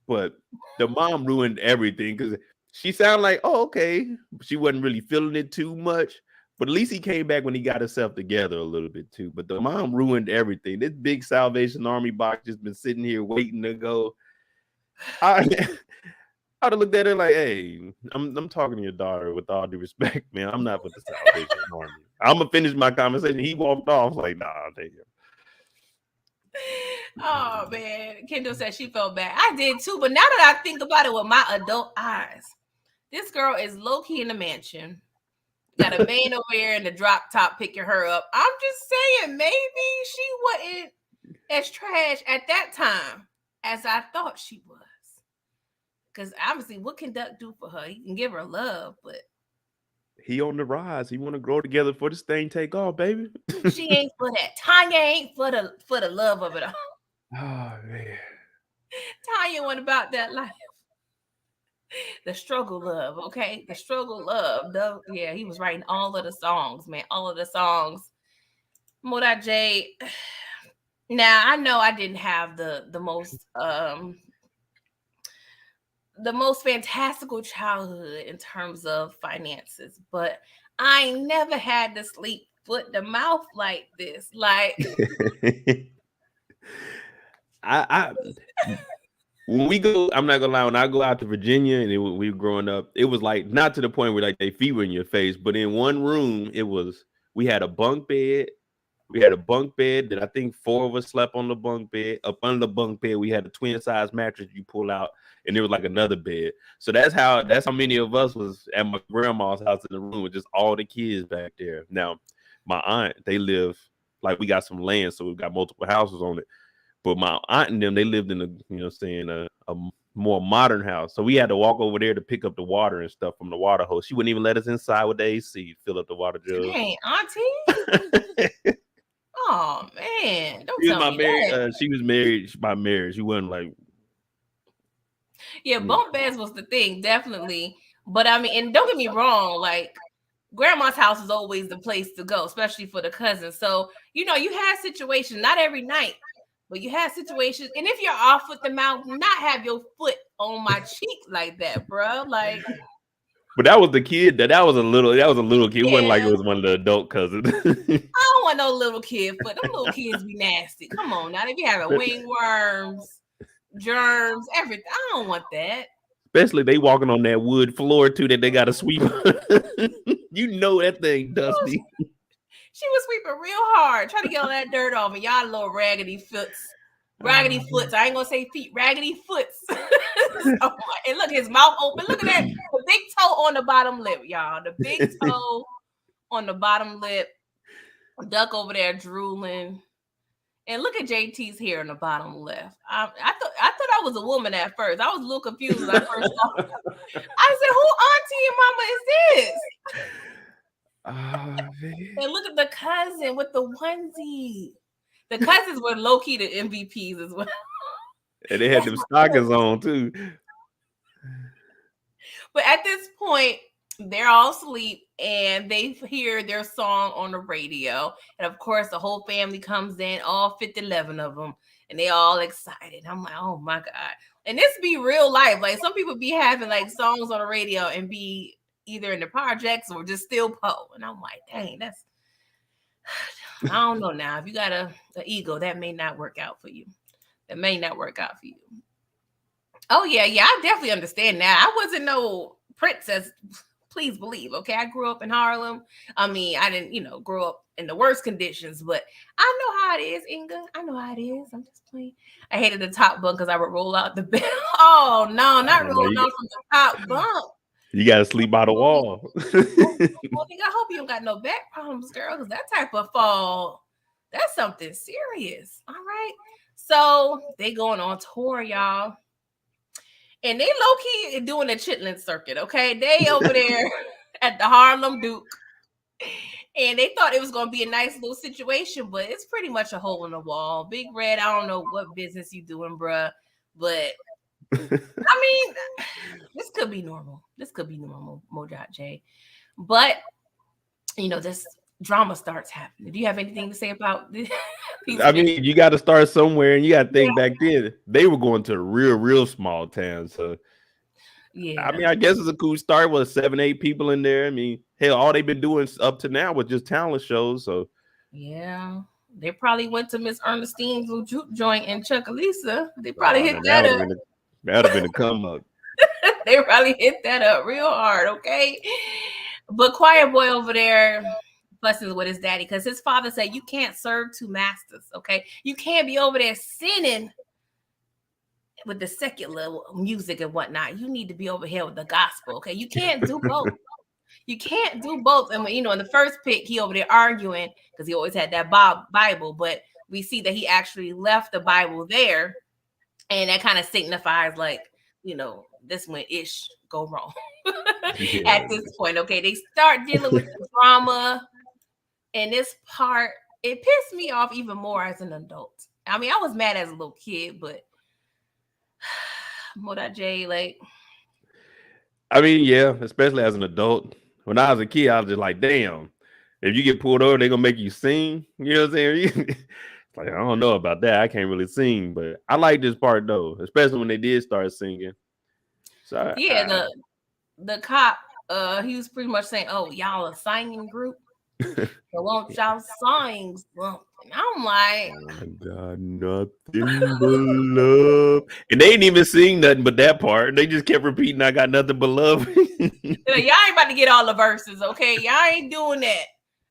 but the mom ruined everything because she sounded like, "Oh, okay," she wasn't really feeling it too much. But at least he came back when he got himself together a little bit too. But the mom ruined everything. This big Salvation Army box just been sitting here waiting to go. I'd have looked at her like, "Hey, I'm talking to your daughter with all due respect, man. I'm not with the Salvation Army. I'm gonna finish my conversation." He walked off like, "Nah, I'll take it." Oh man, Kendall said she felt bad. I did too, but now that I think about it with my adult eyes, this girl is low key in the mansion. Got a man over here in the drop top picking her up. I'm just saying, maybe she wasn't as trash at that time as I thought she was. Because obviously, what can Duck do for her? He can give her love, but he on the rise. He want to grow together for this thing take off, baby. She ain't for that. Tanya ain't for the love of it all. Oh man, Tanya went about that life. The struggle love, okay? The struggle love. Yeah, he was writing all of the songs, man. All of the songs. Moda J. Now I know I didn't have the most fantastical childhood in terms of finances, but I ain't never had to sleep foot to mouth like this. Like I when we go, I'm not gonna lie. When I go out to Virginia and we were growing up, it was like not to the point where like they feet were in your face, but in one room, we had a bunk bed. We had a bunk bed that I think 4 of us slept on the bunk bed. Up under the bunk bed, we had a twin size mattress you pull out, and there was like another bed. So that's how many of us was at my grandma's house in the room with just all the kids back there. Now, my aunt, they live like we got some land, so we've got multiple houses on it. But my aunt and them, they lived in a more modern house. So we had to walk over there to pick up the water and stuff from the water hose. She wouldn't even let us inside with the AC, fill up the water jug. Hey, auntie. Oh man, don't tell me that. She was married by marriage. She wasn't like. Yeah, bunk beds was the thing, definitely. But I mean, and don't get me wrong, like grandma's house is always the place to go, especially for the cousins. So you had situations, not every night, but you had situations. And if you're off with the mouth, not have your foot on my cheek like that, bro. Like. But that was the kid. That was a little kid. Yeah. It wasn't like it was one of the adult cousins. I don't want no little kid foot. Them little kids be nasty. Come on now. They be having wingworms, germs, everything. I don't want that. Especially they walking on that wood floor too that they got to sweep. That thing dusty. She was sweeping real hard, trying to get all that dirt off, and y'all little raggedy foots. Raggedy foots. I ain't gonna say feet. Raggedy foots. And look, his mouth open. Look at that. The big toe on the bottom lip, y'all. The big toe on the bottom lip. Duck over there drooling. And look at JT's hair on the bottom left. I thought I was a woman at first. I was a little confused when I first saw it. I said, "Who auntie and mama is this?" And look at the cousin with the onesie. The cousins were low key the MVPs as well. And they had them stockings on too. But at this point, they're all asleep and they hear their song on the radio. And of course, the whole family comes in, all 11 of them, and they all excited. I'm like, oh my God. And this be real life. Like some people be having like songs on the radio and be either in the projects or just still Poe. And I'm like, dang, I don't know now. If you got an ego, that may not work out for you. Oh, yeah, I definitely understand that. I wasn't no princess, please believe, okay? I grew up in Harlem. I mean, I didn't, grow up in the worst conditions, but I know how it is, Inga. I know how it is. I'm just playing. I hated the top bunk because I would roll out the bed. Oh, no, not rolling out from the top bunk. You got to sleep by the wall. Well, I hope you don't got no back problems, girl, because that type of fall, that's something serious. All right. So they going on tour, y'all. And they low-key doing a chitlin circuit, okay? They over there at the Harlem Duke. And they thought it was going to be a nice little situation, but it's pretty much a hole in the wall. Big Red, I don't know what business you doing, bruh. But, I mean, this could be normal. This could be normal, Mojot J. But, this drama starts happening. Do you have anything to say about this? I mean, you got to start somewhere, and you got to think back then. They were going to real small towns. So, yeah. I mean, I guess it's a cool start with 7, 8 people in there. I mean, hell, all they've been doing up to now was just talent shows. So, yeah. They probably went to Miss Ernestine's little juke joint in Chuckalisa. They probably hit that up. That would have been a come up. They probably hit that up real hard, okay? But Choir Boy over there fussing with his daddy because his father said, you can't serve two masters, okay? You can't be over there sinning with the secular music and whatnot. You need to be over here with the gospel, okay? You can't do both. You can't do both. And, in the first pick, he over there arguing because he always had that Bible, but we see that he actually left the Bible there, and that kind of signifies, like, this when ish go wrong at this point, okay? They start dealing with the drama, and this part, it pissed me off even more as an adult. I mean, I was mad as a little kid, but Moda J, like... I mean, yeah, especially as an adult. When I was a kid, I was just like, damn, if you get pulled over, they're going to make you sing. You know what I'm saying? Like, I don't know about that. I can't really sing, but I like this part, though, especially when they did start singing. So yeah, the cop, he was pretty much saying, oh, y'all a singing group? So won't y'all sing something? I'm like, oh my God, nothing but love. And they didn't even sing nothing but that part. They just kept repeating, I got nothing but love. Y'all ain't about to get all the verses, okay? Y'all ain't doing that.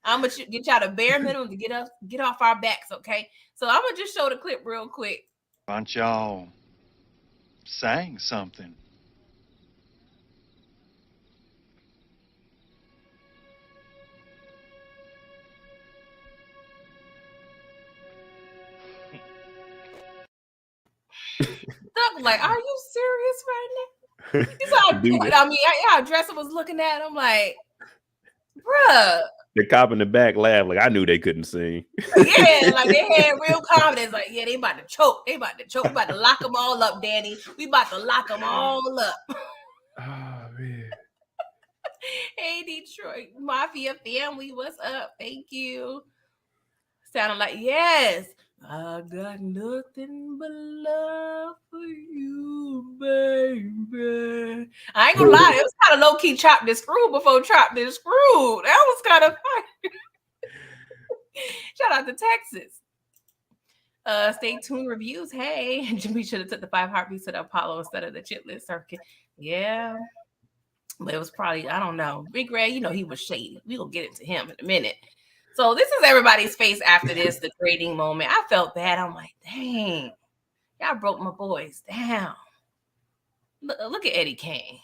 I'm gonna get y'all the bare minimum to get off our backs, okay? So I'm gonna just show the clip real quick. Why don't y'all sang something? Doug, like, are you serious right now? How Dresser was looking at him like, bruh. The cop in the back laughed like I knew they couldn't sing. Yeah, like they had real confidence. Like, yeah, they about to choke. We about to lock them all up, Danny. We about to lock them all up. Oh, man. Hey, Detroit Mafia family, what's up? Thank you. Sounding like, yes, I got nothing but love for you, baby. I ain't gonna lie, it was kind of low-key Chop This Screw before Chop This Screw. That was kind of fun. Shout out to Texas. Stay tuned reviews. Hey, Jimmy should have took the 5 heartbeats to the Apollo instead of the Chitlin circuit. Yeah. But it was probably, I don't know. Big Red, he was shady. We're going to get into him in a minute. So this is everybody's face after this, the grading moment. I felt bad. I'm like, dang, y'all broke my boys down. Look at Eddie Kane.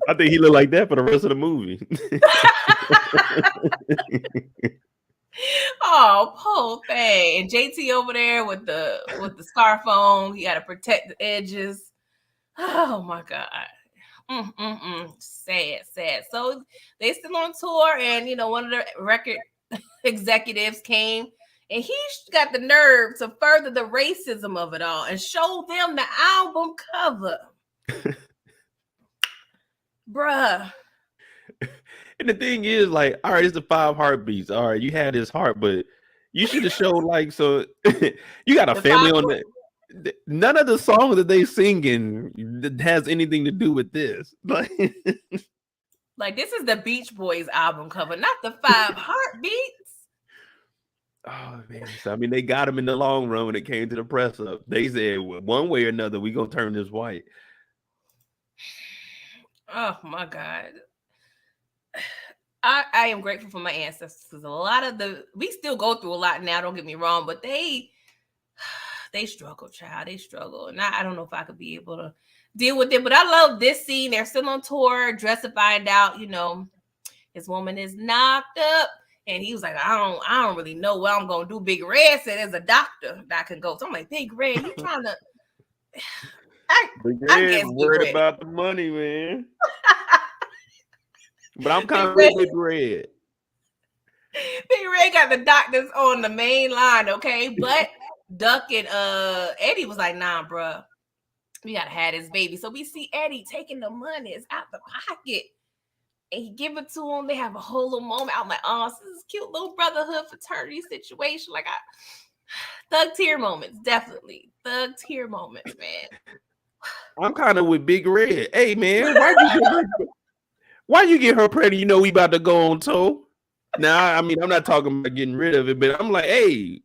I think he looked like that for the rest of the movie. Oh, poor thing. And JT over there with the scarf on. He got to protect the edges. Oh my God. Sad. So they still on tour, and one of the record executives came, and he got the nerve to further the racism of it all and show them the album cover. Bruh. And the thing is, like, all right, it's the 5 heartbeats. All right, you had his heart, but you should have showed, like, so you got a family on the. None of the songs that they singing has anything to do with this. Like this is the Beach Boys album cover, not the 5 heartbeats. Oh man! So I mean, they got him in the long run when it came to the press up. They said one way or another, we gonna turn this white. Oh my God! I am grateful for my ancestors because a lot of we still go through a lot now. Don't get me wrong, but they struggle, child. They struggle. And I don't know if I could be able to deal with it. But I love this scene. They're still on tour. Dressified out, his woman is knocked up. And he was like, I don't really know what I'm gonna do. Big Red said there's a doctor that can go. So I'm like, Big Red, you trying to I guess Big worried Red. about the money, man. But I'm kind of Big with Big Red. Big Red got the doctors on the main line, okay? But Duck and Eddie was like, nah, bruh. We gotta have this baby. So we see Eddie taking the money. It's out the pocket. And he give it to him. They have a whole little moment. I'm like, oh, this is cute little brotherhood fraternity situation. Like thug tear moments, definitely. Thug tear moments, man. I'm kind of with Big Red. Hey, man, why you get her pregnant? You know we about to go on tour. Now, I mean, I'm not talking about getting rid of it, but I'm like, hey,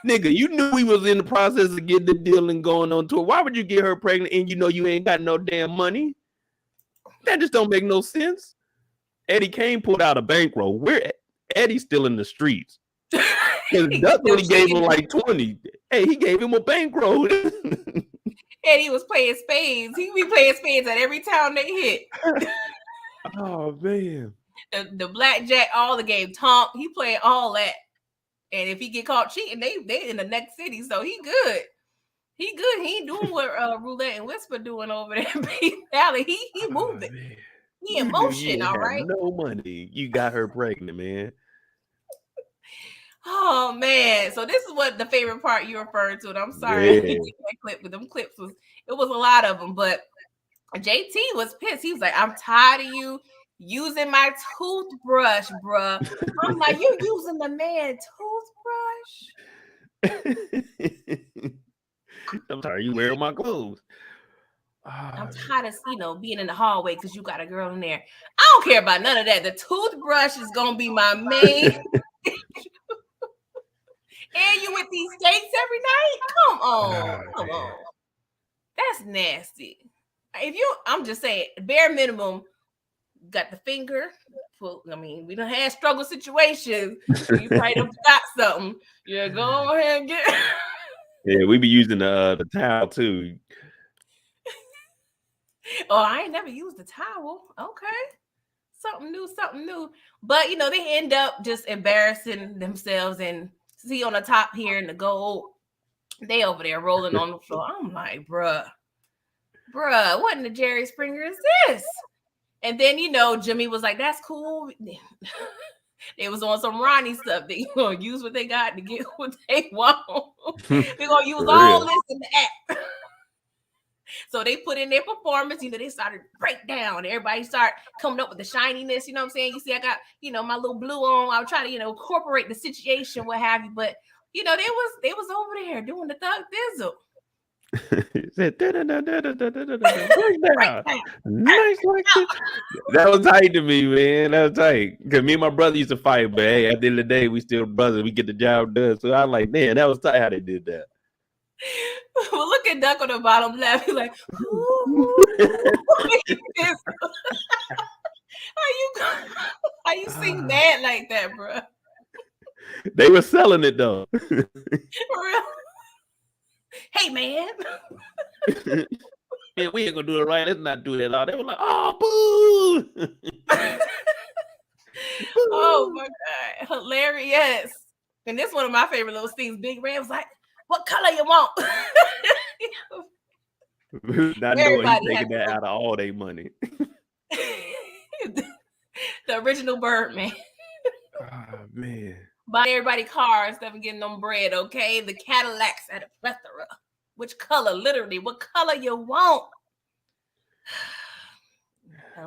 nigga, you knew we was in the process of getting the deal and going on tour. Why would you get her pregnant and you know you ain't got no damn money? That just don't make no sense. Eddie Kane pulled out a bankroll. Where Eddie's still in the streets. Because Duck only gave him like 20. Hey, he gave him a bankroll. Eddie was playing spades. He be playing spades at every town they hit. Oh, man. The blackjack, all the game, Tom, he playing all that. And if he get caught cheating, they in the next city. So he good. He good. He ain't doing what Roulette and Whisper doing over there in Bay Valley. He moving. Man. He in motion, all right. No money. You got her pregnant, man. Oh man. So this is what the favorite part you referred to. And I'm sorry Yeah. that clip, but them clips was a lot of them. But JT was pissed. He was like, I'm tired of you using my toothbrush, bruh. I'm like, you using the man toothbrush? I'm tired of you wearing my clothes. I'm tired of being in the hallway because you got a girl in there. I don't care about none of that. The toothbrush is gonna be my main. And you with these steaks every night? Come on. That's nasty. I'm just saying, bare minimum, got the finger. I mean, we done had struggle situations. You probably done got something. Yeah, go ahead and get. Yeah, we be using the towel too. Oh, I ain't never used the towel. Okay. Something new. But, they end up just embarrassing themselves. And see on the top here in the gold, they over there rolling on the floor. I'm like, bruh, what in the Jerry Springer is this? And then, Jimmy was like, that's cool. They was on some Ronnie stuff. They gonna use what they got to get what they want. They're gonna use all this in the act. So they put in their performance, they started to break down. Everybody start coming up with the shininess, you know what I'm saying? You see, I got, my little blue on. I'll try to, incorporate the situation, what have you. But, they was over there doing the thug thizzle. Nice like that. That was tight to me, man. That was tight. Because me and my brother used to fight, but hey, at the end of the day, we still brothers. We get the job done. So I was like, man, that was tight how they did that. Well, look at Duck on the bottom left. He's like, how you sing mad like that, bro? They were selling it though. For real? Hey, man. Man, we ain't gonna do it right. Let's not do that all. They were like, oh, boo. Oh my God. Hilarious. And this is one of my favorite little scenes. Big Red was like, what color you want? Not knowing he's taking that out of all their money. The original Birdman. Oh, man. Buying everybody cars instead of getting them bread, okay? The Cadillacs at a plethora. Which color? Literally, what color you want?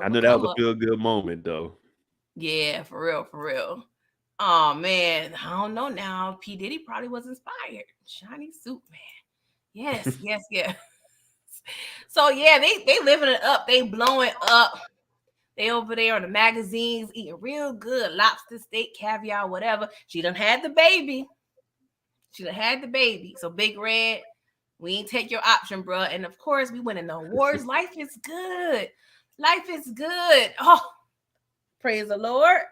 I knew that was a feel-good moment, though. Yeah, for real. Oh, man. I don't know now. P. Diddy probably was inspired. Shiny suit, man. Yes. So, yeah, they living it up. They blowing up. They over there on the magazines eating real good. Lobster, steak, caviar, whatever. She done had the baby. So, Big Red, we ain't take your option, bro. And, of course, we win in the awards. Life is good. Oh, praise the Lord.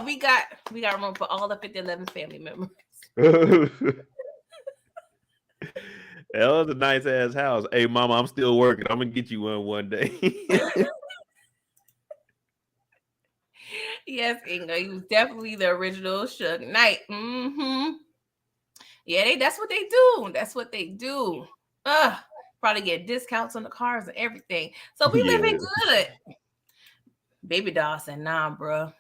We got room for all the 5011 family members. That was a nice ass house. Hey, mama, I'm still working. I'm gonna get you one day. Yes, Inga. He was definitely the original Suge Knight. Mm-hmm. Yeah, that's what they do. That's what they do. Probably get discounts on the cars and everything. So we Yeah. living good. Baby doll said, nah, bro.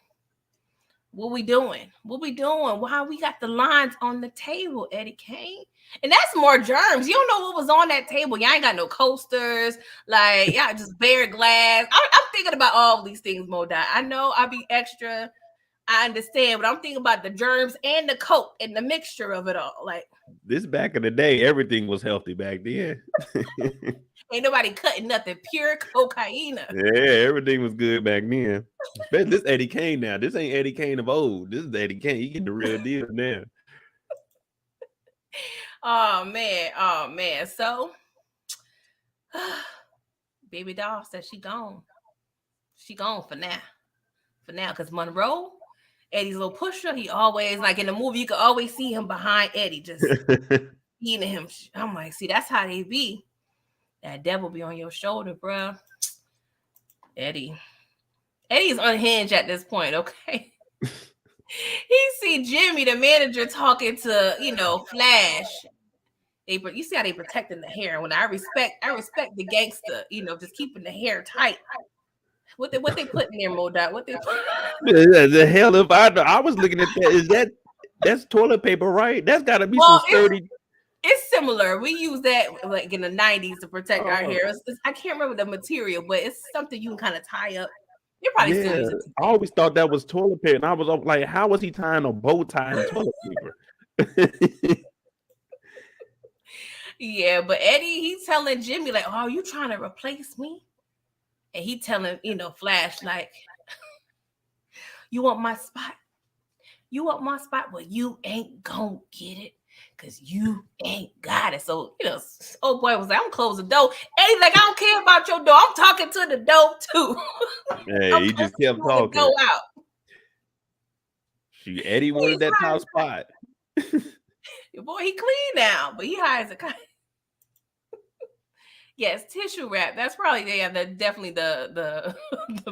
What we doing? What we doing? Why we got the lines on the table, Eddie Kane? And that's more germs. You don't know what was on that table. Y'all ain't got no coasters. Like, y'all just bare glass. I'm thinking about all these things, Modi. I know I'll be extra. I understand, but I'm thinking about the germs and the coke and the mixture of it all. Like, This back in the day, everything was healthy back then. ain't nobody cutting nothing. Pure cocaine. Yeah, everything was good back then. Especially this Eddie Kane now. This ain't Eddie Kane of old. This is Eddie Kane. He getting the real deal now. Oh man. So baby doll said she gone. She gone for now. For now, because Monroe, Eddie's little pusher, he always, like in the movie, you can always see him behind Eddie, just eating him. I'm like, see, that's how they be. That devil be on your shoulder, bro. Eddie's unhinged at this point, okay? He see Jimmy, the manager, talking to, Flash. You see how they protecting the hair. When I respect the gangster, just keeping the hair tight. What they put in there, Modot? What they put? The hell if I was looking at that. That's toilet paper, right? That's got to be some sturdy. It's similar. We use that like in the 90s to protect our hair. I can't remember the material, but it's something you can kind of tie up. You probably still use it. I always thought that was toilet paper, and I was like, how was he tying a bow tie in toilet paper? Yeah, but Eddie, he's telling Jimmy like, "Oh, you trying to replace me?" And he telling Flash like, "You want my spot? You want my spot? Well, you ain't gonna get it." Because you ain't got it. So, old boy was like, I'm close the door. Eddie's like, I don't care about your door. I'm talking to the door too. Hey, he just kept talking. Door out. Eddie wanted that top spot. Boy, he clean now, but he hides a kind. Yes, tissue wrap. That's probably definitely the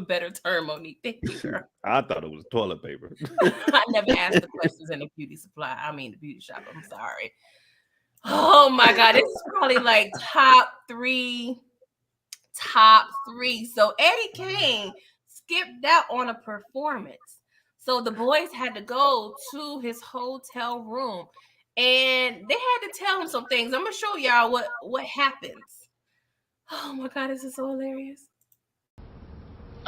better term, Monique. Thank you, girl. I thought it was toilet paper. I never asked the questions in the beauty the beauty shop. I'm sorry. Oh my God, this is probably like top three. So Eddie Kane skipped out on a performance. So the boys had to go to his hotel room and they had to tell him some things. I'm gonna show y'all what happens. Oh my God, this is so hilarious.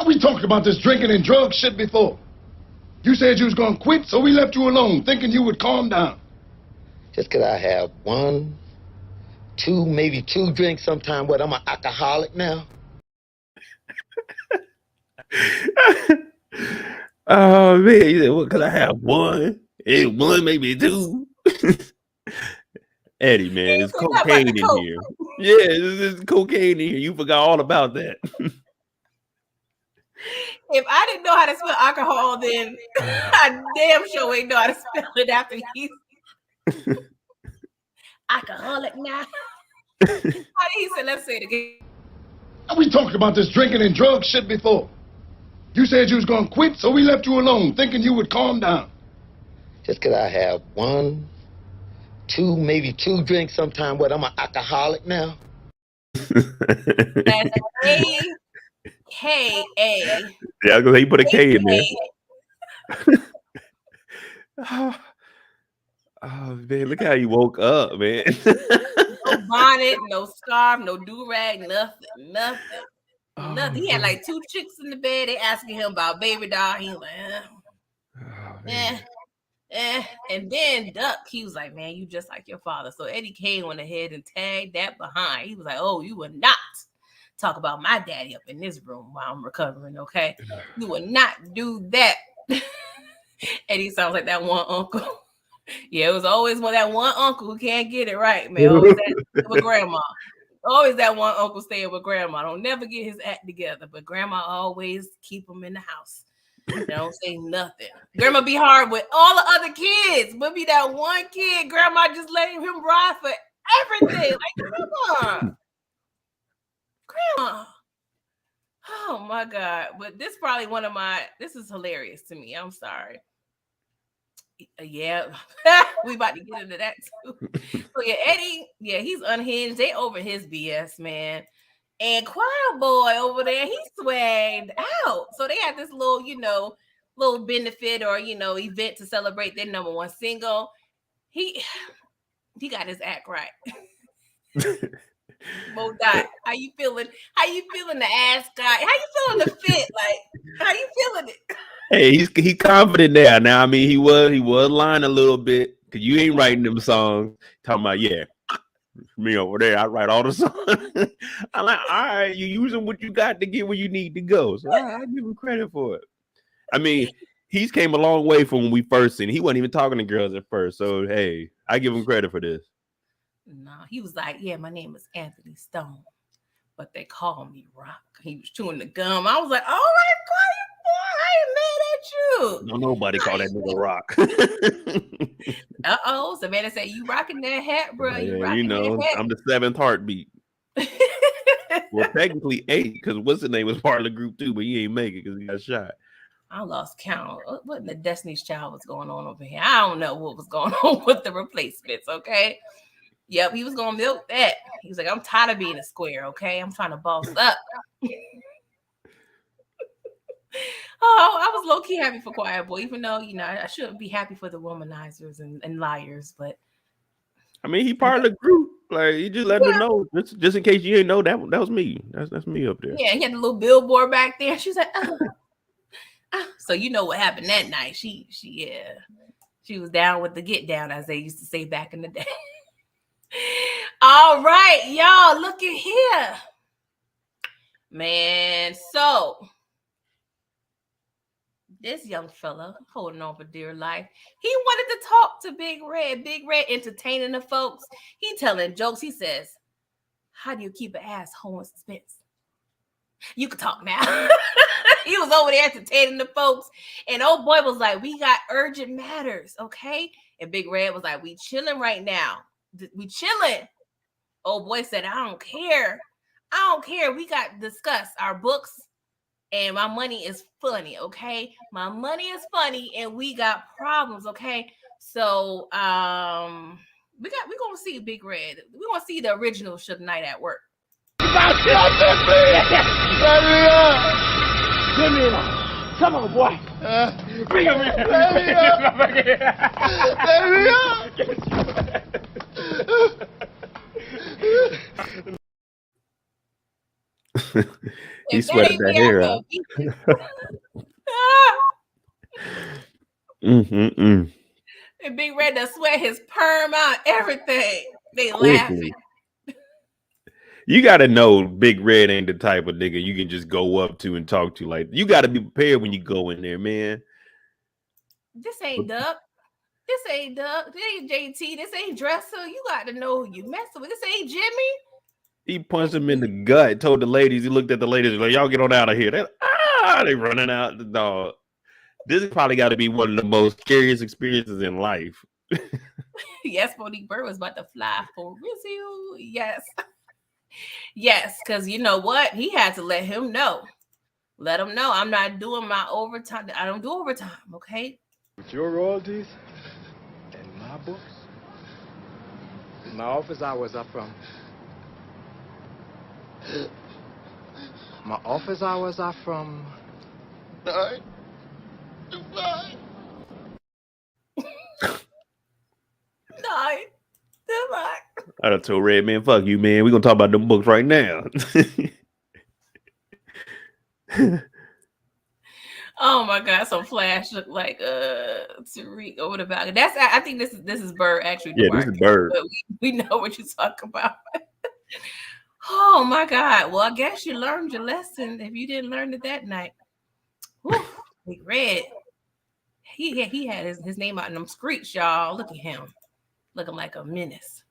We talked about this drinking and drug shit before. You said you was gonna quit, so we left you alone, thinking you would calm down. Just could I have one, two, maybe two drinks sometime? What, I'm an alcoholic now? Oh man, he said, "What could I have? One, maybe two." Eddie, man, it's cocaine in here. Yeah, there's cocaine in here. You forgot all about that. If I didn't know how to spell alcohol, then I damn sure ain't know how to spell it after he's alcoholic now. How did he say? Let's say it again. We talked about this drinking and drug shit before. You said you was gonna quit, so we left you alone, thinking you would calm down. Just could I have one, two, maybe two drinks sometime? What, I'm an alcoholic now? That's A-K-A. Yeah, because he put a K in there. Oh man, look how you woke up, man. No bonnet, no scarf, no do-rag, nothing. He had like two chicks in the bed. They asking him about baby doll. He was like, and then Duck, he was like, man, you just like your father. So Eddie Kane went ahead and tagged that behind. He was like, oh, you would not talk about my daddy up in this room while I'm recovering, okay? You would not do that. Eddie sounds like that one uncle. Yeah, it was always that one uncle who can't get it right, man. Always that with grandma. Always that one uncle staying with grandma. Don't never get his act together, but grandma always keep him in the house. Don't say nothing. Grandma be hard with all the other kids, but be that one kid. Grandma just letting him ride for everything. Like, come on, grandma. Oh my God. But this is probably this is hilarious to me. I'm sorry. Yeah. We about to get into that too. So yeah, Eddie, yeah, he's unhinged. They over his BS, man. And Choir Boy over there, he swagged out. So they had this little, little benefit or event to celebrate their number one single. He got his act right. Mo Dot, how you feeling? How you feeling the ass guy? How you feeling the fit? Like, how you feeling it? Hey, he's confident there. Now, I mean, he was lying a little bit because you ain't writing them songs. Talking about, yeah, me over there, I write all the songs. I'm like, all right, you using what you got to get where you need to go. So I give him credit for it. I mean, he's came a long way from when we first seen. He wasn't even talking to girls at first. So hey, I give him credit for this. No, he was like, yeah, my name is Anthony Stone, but they call me Rock. He was chewing the gum. I was like, all right, quiet boy, I ain't mad at you. No, nobody call that nigga Rock. Savannah said, you rocking that hat, bro. Yeah, that hat. I'm the 7th heartbeat. Well, technically 8, because what's his name was part of the group too, but he ain't make it because he got shot. I lost count. What in the Destiny's Child was going on over here? I don't know what was going on with the replacements, okay? Yep, he was gonna milk that. He was like, I'm tired of being a square, okay? I'm trying to boss up. Oh, I was low-key happy for Quiet Boy, even though, I shouldn't be happy for the womanizers and liars, but I mean, he part of the group. Like, he just let them know, just in case you didn't know, that was me. That's me up there. Yeah, he had the little billboard back there. She was like, oh. So you know what happened that night. She was down with the get down, as they used to say back in the day. All right, y'all, look at here. Man, so this young fella holding on for dear life. He wanted to talk to Big Red. Big Red entertaining the folks. He telling jokes. He says, how do you keep an asshole in suspense? You can talk now. He was over there entertaining the folks. And old boy was like, we got urgent matters, okay? And Big Red was like, we chilling right now. We chilling. Old boy said, I don't care. We got to discuss our books. And my money is funny, okay? My money is funny, and we got problems, okay? So we're gonna see Big Red. We're gonna see the original Suge Knight at work. Come on, boy. Bring him here. He sweated that hair out. And Big Red to sweat his perm out, everything. They laughing. You got to know Big Red ain't the type of nigga you can just go up to and talk to. Like, you got to be prepared when you go in there, man. This ain't Duck. This ain't JT. This ain't Dresser. You got to know who you messing with. This ain't Jimmy. He punched him in the gut, told the ladies, he looked at the ladies like, y'all get on out of here. They running out the dog. This has probably got to be one of the most scariest experiences in life. Yes, Monique Bird was about to fly for Rizzo. Yes. Yes, because you know what? He had to let him know. Let him know I'm not doing my overtime. I don't do overtime, okay? With your royalties and my books, my office hours are from... My office hours are from... 9 to 5. 9 to 5. I done told Red, man, fuck you, man. We're going to talk about them books right now. Oh my God! So Flash looked like Tariq over the balcony. I think this is Bird actually. Yeah, this is Bird. But we know what you talk about. Oh my God! Well, I guess you learned your lesson if you didn't learn it that night. Whew, Big Red. He had his name out in them streets, y'all. Look at him, looking like a menace.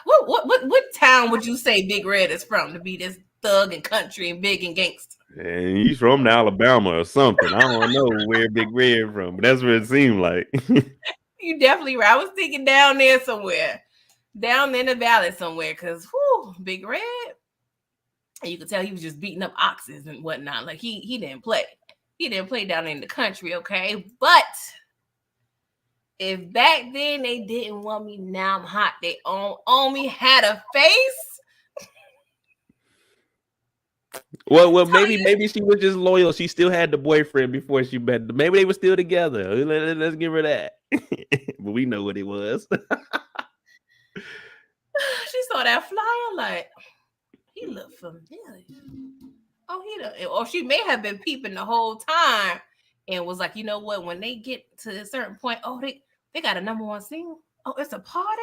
What town would you say Big Red is from to be this thug and country and big and gangster? And he's from Alabama or something. I don't know where Big Red from, but that's what it seemed like. You definitely right. I was thinking down there somewhere, down in the valley somewhere, because Big Red. And you could tell he was just beating up oxes and whatnot. Like he didn't play. He didn't play down in the country, okay? But if back then they didn't want me, now I'm hot. They on me had a face. Well, maybe she was just loyal. She still had the boyfriend before she met. Maybe they were still together. Let's give her that. But we know what it was. She saw that flyer like he looked familiar. Oh, or she may have been peeping the whole time and was like, you know what? When they get to a certain point, oh, they got a number one single. Oh, it's a party.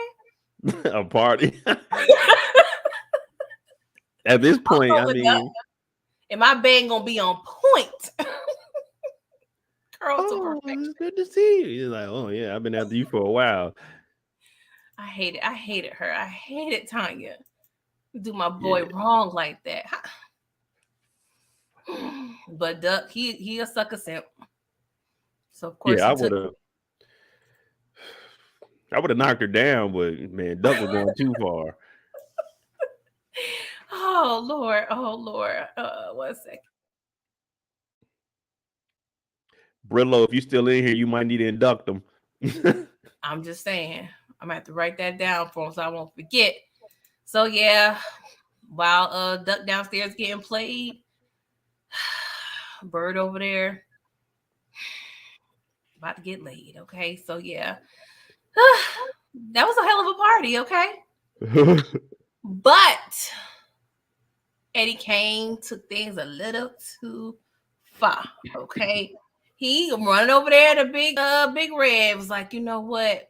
A party. At this point, I mean, and my band gonna be on point. Curl to perfection. It's good to see you. You're like, oh yeah, I've been after you for a while. I hated her. I hated Tanya. Do my boy wrong like that. But Duck, he a sucker simp. So of course, yeah, I would have knocked her down, but man, Duck was going too far. Oh Lord. 1 second. Brillo, if you still in here, you might need to induct him. I'm just saying. I'm gonna have to write that down for him so I won't forget. So yeah, while Duck downstairs getting played, Bird over there about to get laid. Okay, so yeah, that was a hell of a party. Okay, but Eddie Kane took things a little too far. Okay, he running over there to Big Red was like, you know what?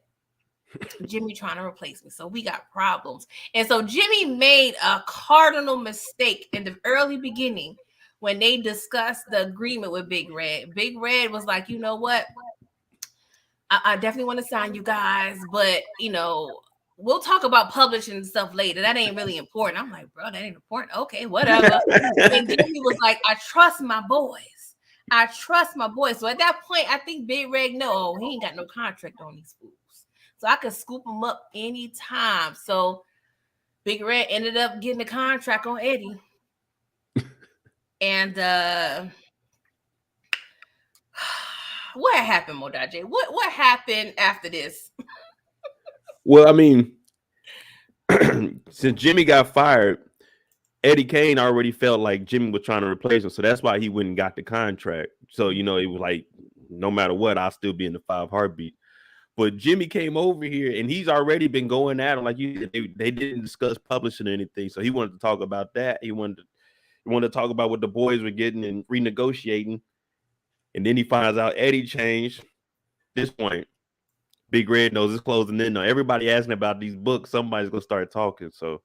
Jimmy trying to replace me, so we got problems. And so Jimmy made a cardinal mistake in the early beginning when they discussed the agreement with Big Red. Big Red was like, you know what? I definitely want to sign you guys, but you know, we'll talk about publishing stuff later. That ain't really important. I'm like, bro, that ain't important. Okay, whatever. And Jimmy was like, I trust my boys. So at that point, I think Big Red he ain't got no contract on these fools. So I could scoop them up anytime. So Big Red ended up getting a contract on Eddie. And what happened, Modaje? What happened after this? Well, I mean, since Jimmy got fired, Eddie Kane already felt like Jimmy was trying to replace him. So that's why he went and got the contract. So, you know, it was like, no matter what, I'll still be in the 5 heartbeat. But Jimmy came over here and he's already been going at him. Like they didn't discuss publishing or anything. So he wanted to talk about that. He wanted to talk about what the boys were getting and renegotiating. And then he finds out Eddie changed. At this point, Big Red knows it's closing in. Now everybody asking about these books, somebody's gonna start talking. So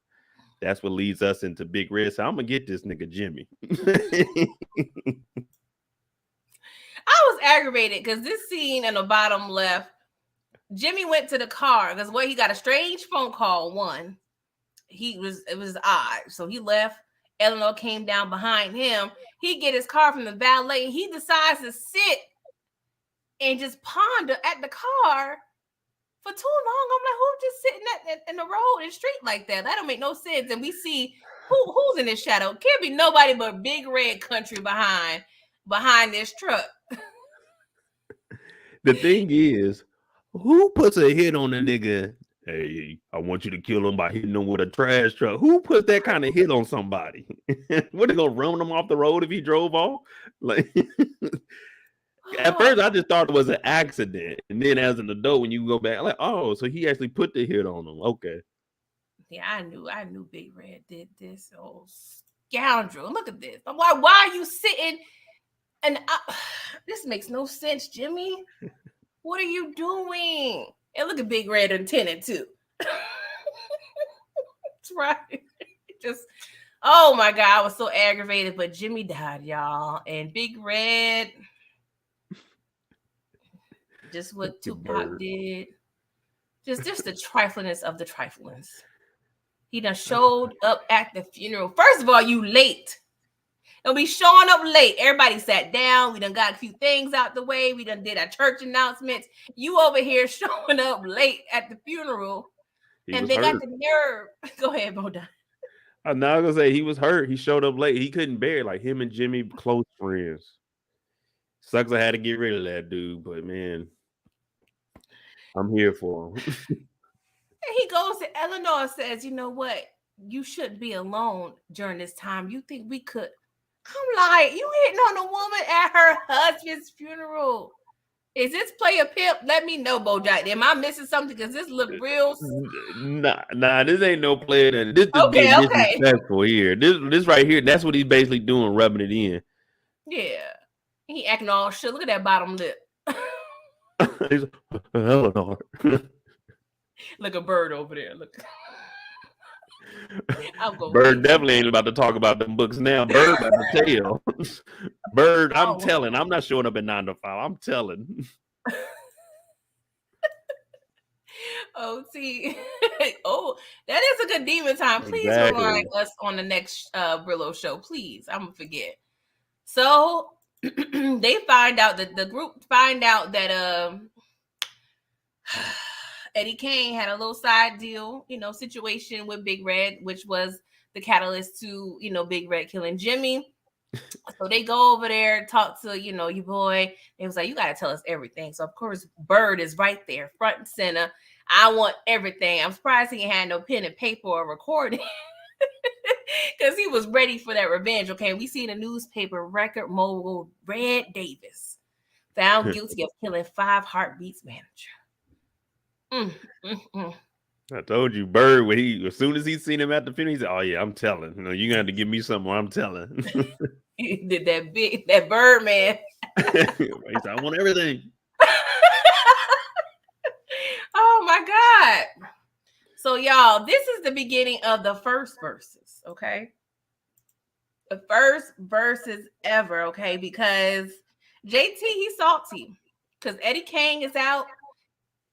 that's what leads us into Big Red. So I'm gonna get this nigga Jimmy. I was aggravated because this scene in the bottom left, Jimmy went to the car because he got a strange phone call. It was odd. So he left. Eleanor came down behind him. He get his car from the valet. He decides to sit and just ponder at the car for too long. I'm like, who's just sitting in the road and street like that? That don't make no sense. And we see who's in this shadow. Can't be nobody but Big Red Country behind this truck. The thing is, who puts a hit on a nigga? Hey, I want you to kill him by hitting him with a trash truck. Who puts that kind of hit on somebody? What, they gonna run him off the road if he drove off? Like, at first, I just thought it was an accident, and then as an adult, when you go back, like, oh, so he actually put the hit on him. Okay. Yeah, I knew Big Red did this. Oh, scoundrel! Look at this. Why are you sitting? And this makes no sense, Jimmy. What are you doing? And look at Big Red antenna too. That's right. Oh my God, I was so aggravated. But Jimmy died, y'all. And Big Red, just what Tupac did. Just the triflingness of the triflings. He done showed up at the funeral. First of all, you late. Don't be showing up late. Everybody sat down. We done got a few things out the way. We done did our church announcements. You over here showing up late at the funeral. And they got the nerve. Go ahead, Boda. I'm not gonna say he was hurt. He showed up late. He couldn't bear it. Like him and Jimmy, close friends. Sucks I had to get rid of that dude, but man, I'm here for him. And he goes to Eleanor and says, you know what? You shouldn't be alone during this time. You think we could? I'm like, you hitting on a woman at her husband's funeral. Is this play a pimp? Let me know, Bojack. Am I missing something? Because this look real. Nah, this ain't no player. This Okay, being okay. disrespectful here. This right here, that's what he's basically doing, rubbing it in. Yeah. He acting all shit. Look at that bottom lip. He's Eleanor. Look, a bird over there. Look. Bird definitely ain't about to talk about them books now. Bird about to tell. Bird, I'm telling. I'm not showing up at 9 to 5. I'm telling. Oh, see. Oh, that is a good demon time. Please remind us on the next Brillo show, please. I'm gonna forget. So they find out that the group find out that Eddie Kane had a little side deal, situation with Big Red, which was the catalyst to, Big Red killing Jimmy. So they go over there, talk to, your boy. It was like, you got to tell us everything. So, of course, Bird is right there, front and center. I want everything. I'm surprised he had no pen and paper or recording because he was ready for that revenge. Okay, we see in the newspaper, record mogul Red Davis found guilty of killing 5 Heartbeats manager. I told you, Bird, when as soon as he seen him at the funeral, he said, oh, yeah, I'm telling. You're going to have to give me something I'm telling. He did that Bird man. He said, I want everything. Oh, my God. So, y'all, this is the beginning of the first verses, okay? The first verses ever, okay? Because JT, he's salty. Because Eddie Kane is out.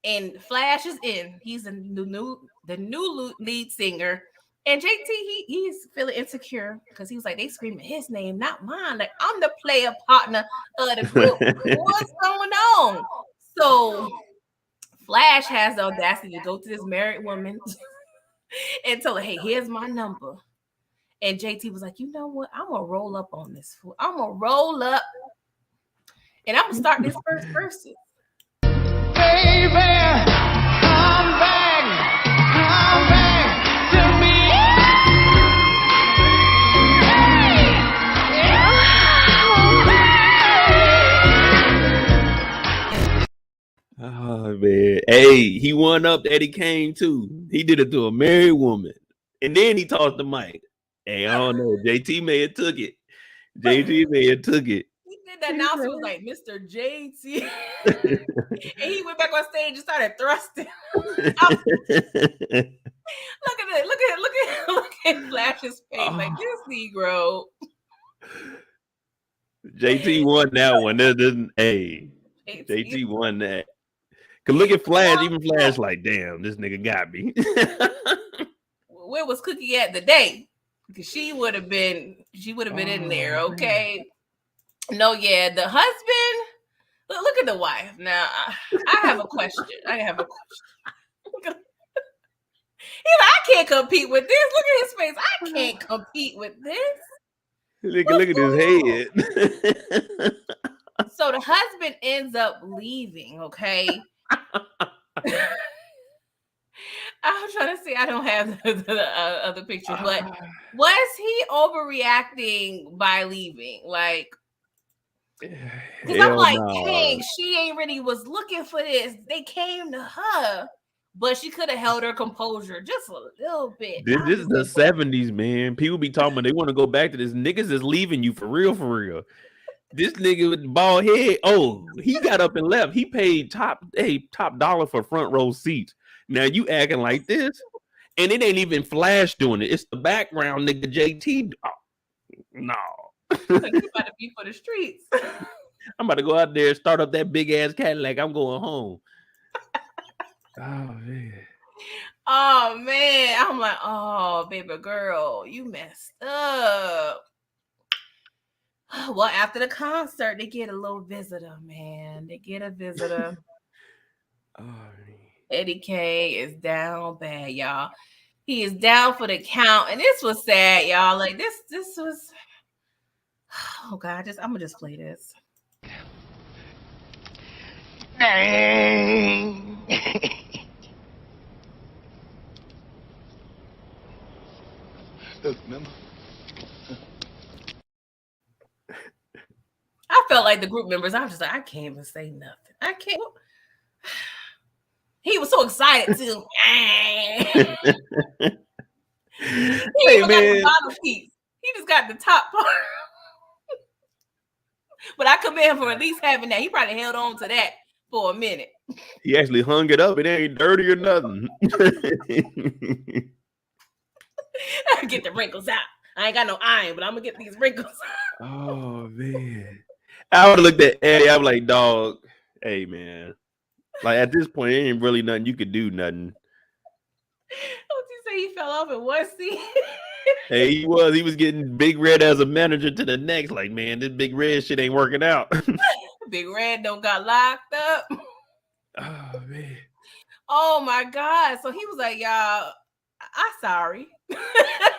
And Flash is in. He's the new lead singer. And JT, he's feeling insecure because he was like, they screaming his name, not mine. Like, I'm the player partner of the group. What's going on? So Flash has the audacity to go to this married woman and tell her, hey, here's my number. And JT was like, you know what? I'm going to roll up on this fool. I'm going to roll up. And I'm going to start this first verses. Baby, come back to me. Oh, man. Hey, he won up Eddie Kane, too. He did it to a married woman. And then he tossed the mic. Hey, I don't know. JT may have took it. JT may have took it. He did that announcer was like, Mr. JT. And he went back on stage and started thrusting. Look at Flash's face. Like, this Negro. JT won that one. Hey, JT won that. Cause look at Flash. Even Flash, like, damn, this nigga got me. Where was Cookie at today? Because she would have been in there, okay? No, yeah, the husband. Look at the wife. Now, I have a question. He's like, I can't compete with this. Look at his face. I can't compete with this. Look at his head. So the husband ends up leaving, okay? I'm trying to see. I don't have the other picture, but was he overreacting by leaving? Like, because I'm like, dang, she ain't really was looking for this. They came to her, but she could have held her composure just a little bit. This is the 70s, man. People be talking about they want to go back to this. Niggas is leaving you for real. This nigga with the bald head, he got up and left. He paid top dollar for front row seats. Now you acting like this, and it ain't even Flash doing it. It's the background nigga JT. Oh, no. You about to be for the streets. I'm about to go out there and start up that big ass Cadillac. I'm going home. Oh man. I'm like, oh baby girl, you messed up. Well, after the concert, they get a little visitor, man. They get a visitor. Eddie Kane is down bad, y'all. He is down for the count, and this was sad, y'all. Like this was. Oh God, I'm gonna just play this. Look, remember? I felt like the group members. I was just like, I can't even say nothing. I can't. He was so excited too. He even got the bottom piece. He just got the top part. But I commend him for at least having that. He probably held on to that for a minute. He actually hung it up. It ain't dirty or nothing. Get the wrinkles out. I ain't got no iron, but I'm gonna get these wrinkles out. Oh man. I would have looked at Eddie. I'm like, dog, hey man. Like at this point, it ain't really nothing you could do, nothing. Don't you say he fell off in one scene? Hey, he was getting Big Red as a manager to the next. Like, man, this Big Red shit ain't working out. Big Red don't got locked up. Oh man. Oh my God. So he was like, y'all, I'm sorry.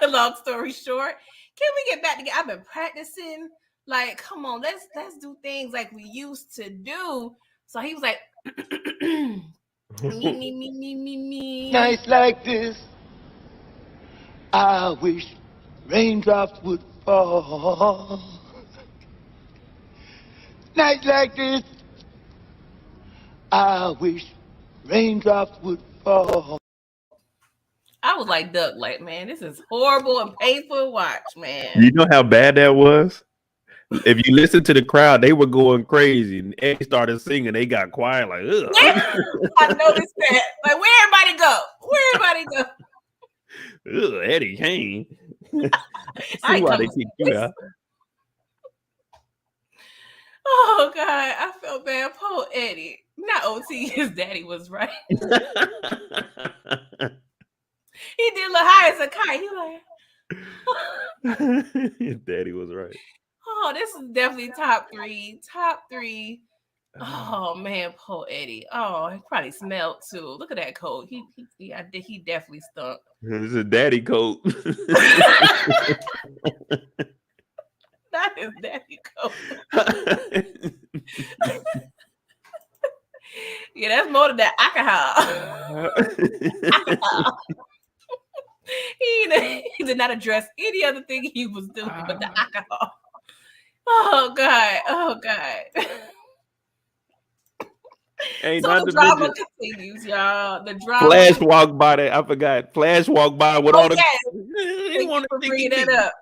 Long story short, can we get back together? I've been practicing. Like, come on, let's do things like we used to do. So he was like, me. Nights like this, I wish raindrops would fall. Nights like this, I wish raindrops would fall. I was like, Duck, like, man, this is horrible and painful to watch, man. You know how bad that was? If you listen to the crowd, they were going crazy. And Eddie started singing. They got quiet, like, ugh. Yeah, I noticed that. Like, where everybody go? Where everybody go? Ugh, Eddie Kane. I See why they kicked you out. Oh God, I felt bad. Poor Eddie. Not OT, his daddy was right. He did look high as a kite. He like, his daddy was right. oh, this is definitely top three. Top three. Oh man, poor Eddie. Oh, he probably smelled too. Look at that coat. He definitely stunk. This is a daddy coat. Not his daddy coat. Yeah, that's more than that alcohol. He did not address any other thing he was doing but the alcohol. Oh God. Ain't So the drama continues, y'all. The drama. Flash walked by that. I forgot. Flash walked by with all the. Yes. He wanted to bring that up.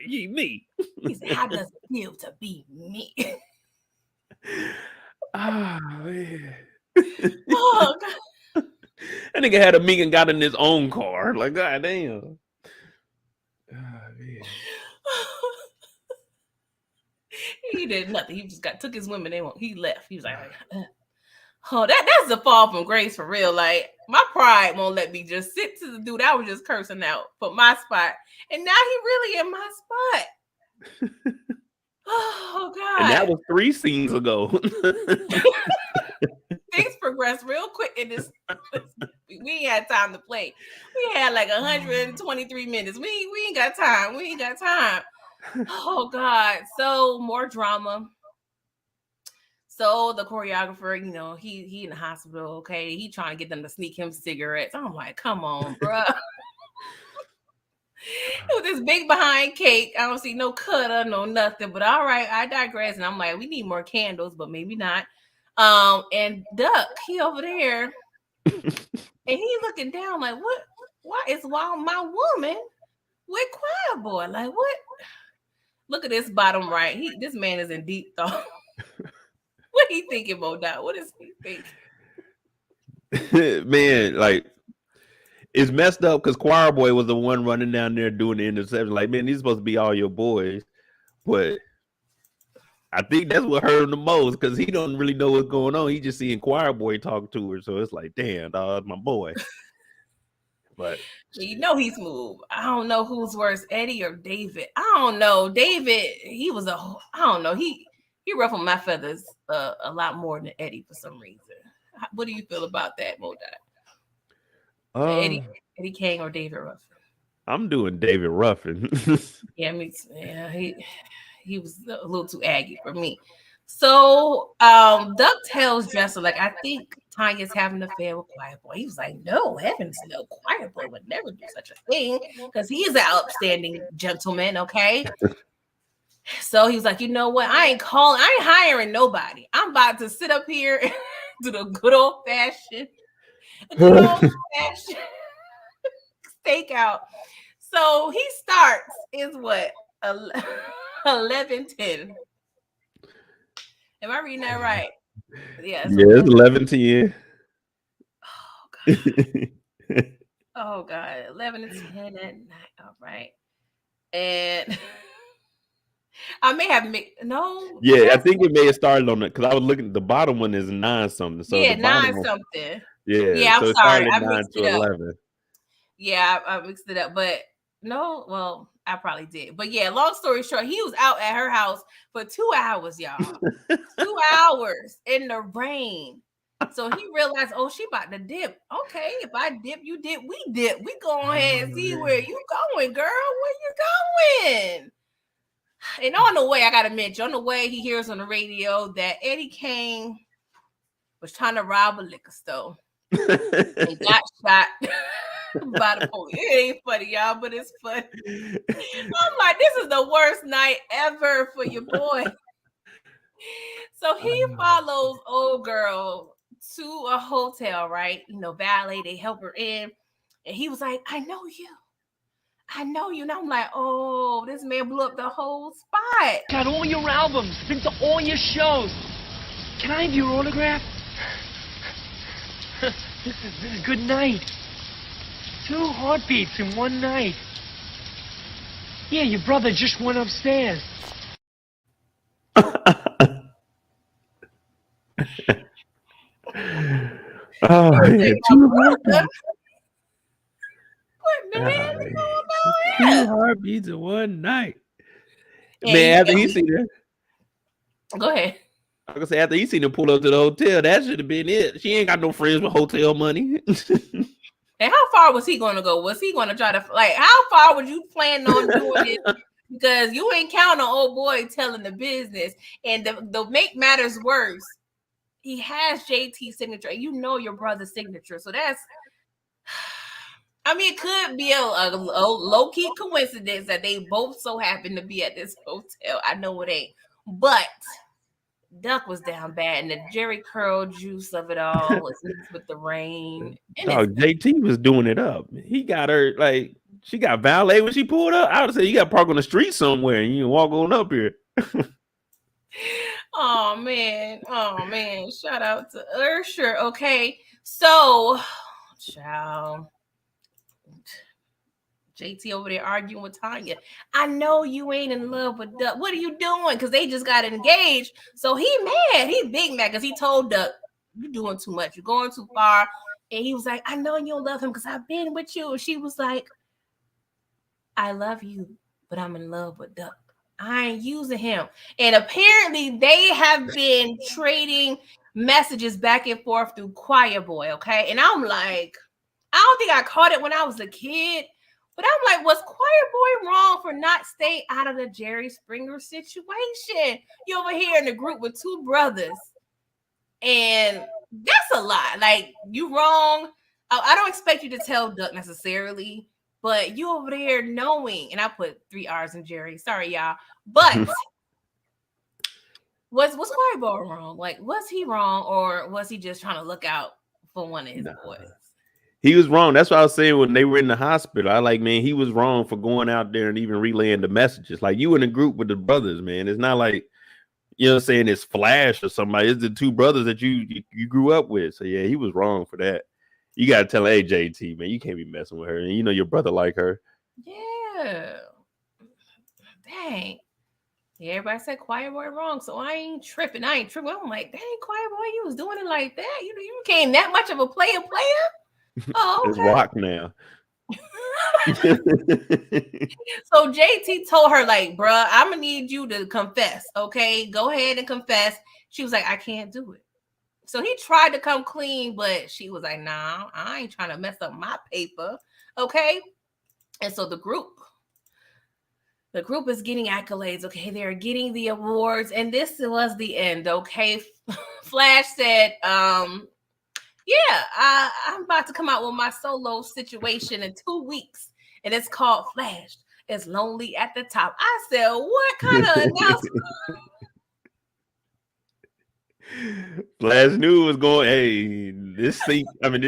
Me. He said, "How does it feel to be me?" Ah man. Oh God. That nigga had a meeting and got in his own car. Like, God damn. Oh, man. He did nothing. He just took his women. He left. He was like, oh, that's a fall from grace for real. Like, my pride won't let me just sit to the dude I was just cursing out for my spot. And now he really in my spot. Oh God. And that was 3 scenes ago. Things progressed real quick in this. We ain't had time to play. We had like 123 minutes. We ain't got time. We ain't got time. Oh God. So more drama. So the choreographer, he in the hospital. Okay, he trying to get them to sneak him cigarettes. I'm like, come on, bro. With this big behind cake, I don't see no cutter, no nothing. But all right, I digress. And I'm like, we need more candles, but maybe not. And Duck, he over there, and he looking down like, what? Why is my woman with Choir Boy? Like, what? Look at this bottom right. This man is in deep thought. What he thinking, Mo-Dot? What is he thinking? Man, like, it's messed up because Choir Boy was the one running down there doing the interception. Like, man, these supposed to be all your boys. But I think that's what hurt him the most because he don't really know what's going on. He just seeing Choir Boy talk to her. So it's like, damn, dog, my boy. But he's smooth. I don't know who's worse, Eddie or David. I don't know. David, I don't know. He ruffled my feathers a lot more than Eddie for some reason. What do you feel about that, Mo-Dot? Eddie Kane or David Ruffin. I'm doing David Ruffin. Yeah, he was a little too aggy for me. So Duck tells Jester, like, I think Tanya's having an affair with Quiet Boy. He was like, no, heavens no, Quiet Boy would never do such a thing because he is an upstanding gentleman, okay? So he was like, you know what? I ain't hiring nobody. I'm about to sit up here and do the good old fashioned stakeout. So he starts is what 11:10. Am I reading that right? Yeah. Yeah, it's 11:10. Oh God, 11:10 at night. All right, and I may have no. Yeah, I think it may have started on it because I was looking at the bottom one is 9 something. So yeah, the bottom 9 one, something. Yeah, I'm so sorry, it I started 9 mixed to it up. 11. Yeah, I mixed it up, but no, well, I probably did. But yeah, long story short, he was out at her house for 2 hours, y'all. 2 hours in the rain. So he realized, oh, she about to dip. Okay, if I dip, you dip, we dip. We go ahead and see where you going, girl. Where you going? And on the way, I gotta mention, on the way, he hears on the radio that Eddie Kane was trying to rob a liquor store and got shot by the police. It ain't funny, y'all, but it's funny. I'm like, this is the worst night ever for your boy. So he follows old girl to a hotel, right? You know, valet, they help her in. And he was like, I know you. And I'm like, oh, this man blew up the whole spot. Got all your albums, been to all your shows. Can I have your autograph? This is a good night. 2 heartbeats in one night. Yeah, your brother just went upstairs. Oh, man. 2 heartbeats. What the hell is going on 2 here? heartbeats in one night. And Man, after he seen it, go ahead. I was gonna say after he seen him pull up to the hotel, that should have been it. She ain't got no friends with hotel money. And how far was he going to go? Was he going to try to, like, how far would you plan on doing this? Because you ain't counting on old boy telling the business. And the make matters worse, he has JT's signature. You know your brother's signature. So that's, I mean, it could be a low-key coincidence that they both so happen to be at this hotel. I know it ain't. But Duck was down bad, and the Jerry curl juice of it all was mixed with the rain. Dog, JT was doing it up. He got her, like, she got valet when she pulled up. I would say you got to park on the street somewhere and you can walk on up here. Oh man. Shout out to Ursher. Okay, so child, JT over there arguing with Tanya. I know you ain't in love with Duck. What are you doing? Because they just got engaged. So he mad. He big mad because he told Duck, you're doing too much. You're going too far. And he was like, I know you don't love him because I've been with you. And she was like, I love you, but I'm in love with Duck. I ain't using him. And apparently they have been trading messages back and forth through Quiet Boy, okay? And I'm like, I don't think I caught it when I was a kid, but I'm like, was Quiet Boy wrong for not staying out of the Jerry Springer situation? You over here in the group with 2 brothers, and that's a lot. Like, you wrong. I don't expect you to tell Duck necessarily, but you over there knowing, and I put 3 R's in Jerry. Sorry, y'all. But was Quiet Boy wrong? Like, was he wrong, or was he just trying to look out for one of his boys? He was wrong. That's what I was saying when they were in the hospital. I like, man, he was wrong for going out there and even relaying the messages. Like, you in a group with the brothers, man. It's not like, you know what I'm saying, it's Flash or somebody. It's the 2 brothers that you grew up with. So yeah, he was wrong for that. You gotta tell her, hey, JT, man, you can't be messing with her. And you know your brother like her. Yeah. Dang. Yeah, everybody said Quiet Boy wrong, so I ain't tripping. I'm like, dang, Quiet Boy, you was doing it like that. You became that much of a player. Oh, okay. It's rock now. So JT told her, like, bruh, I'm gonna need you to confess. Okay, go ahead and confess. She was like, I can't do it. So he tried to come clean, but she was like, nah, I ain't trying to mess up my paper. Okay. And so the group is getting accolades. Okay. They're getting the awards. And this was the end. Okay. Flash said, yeah, I'm about to come out with my solo situation in 2 weeks. And it's called Flash. It's lonely at the top. I said, what kind of announcement? Flash knew it was going. Hey, this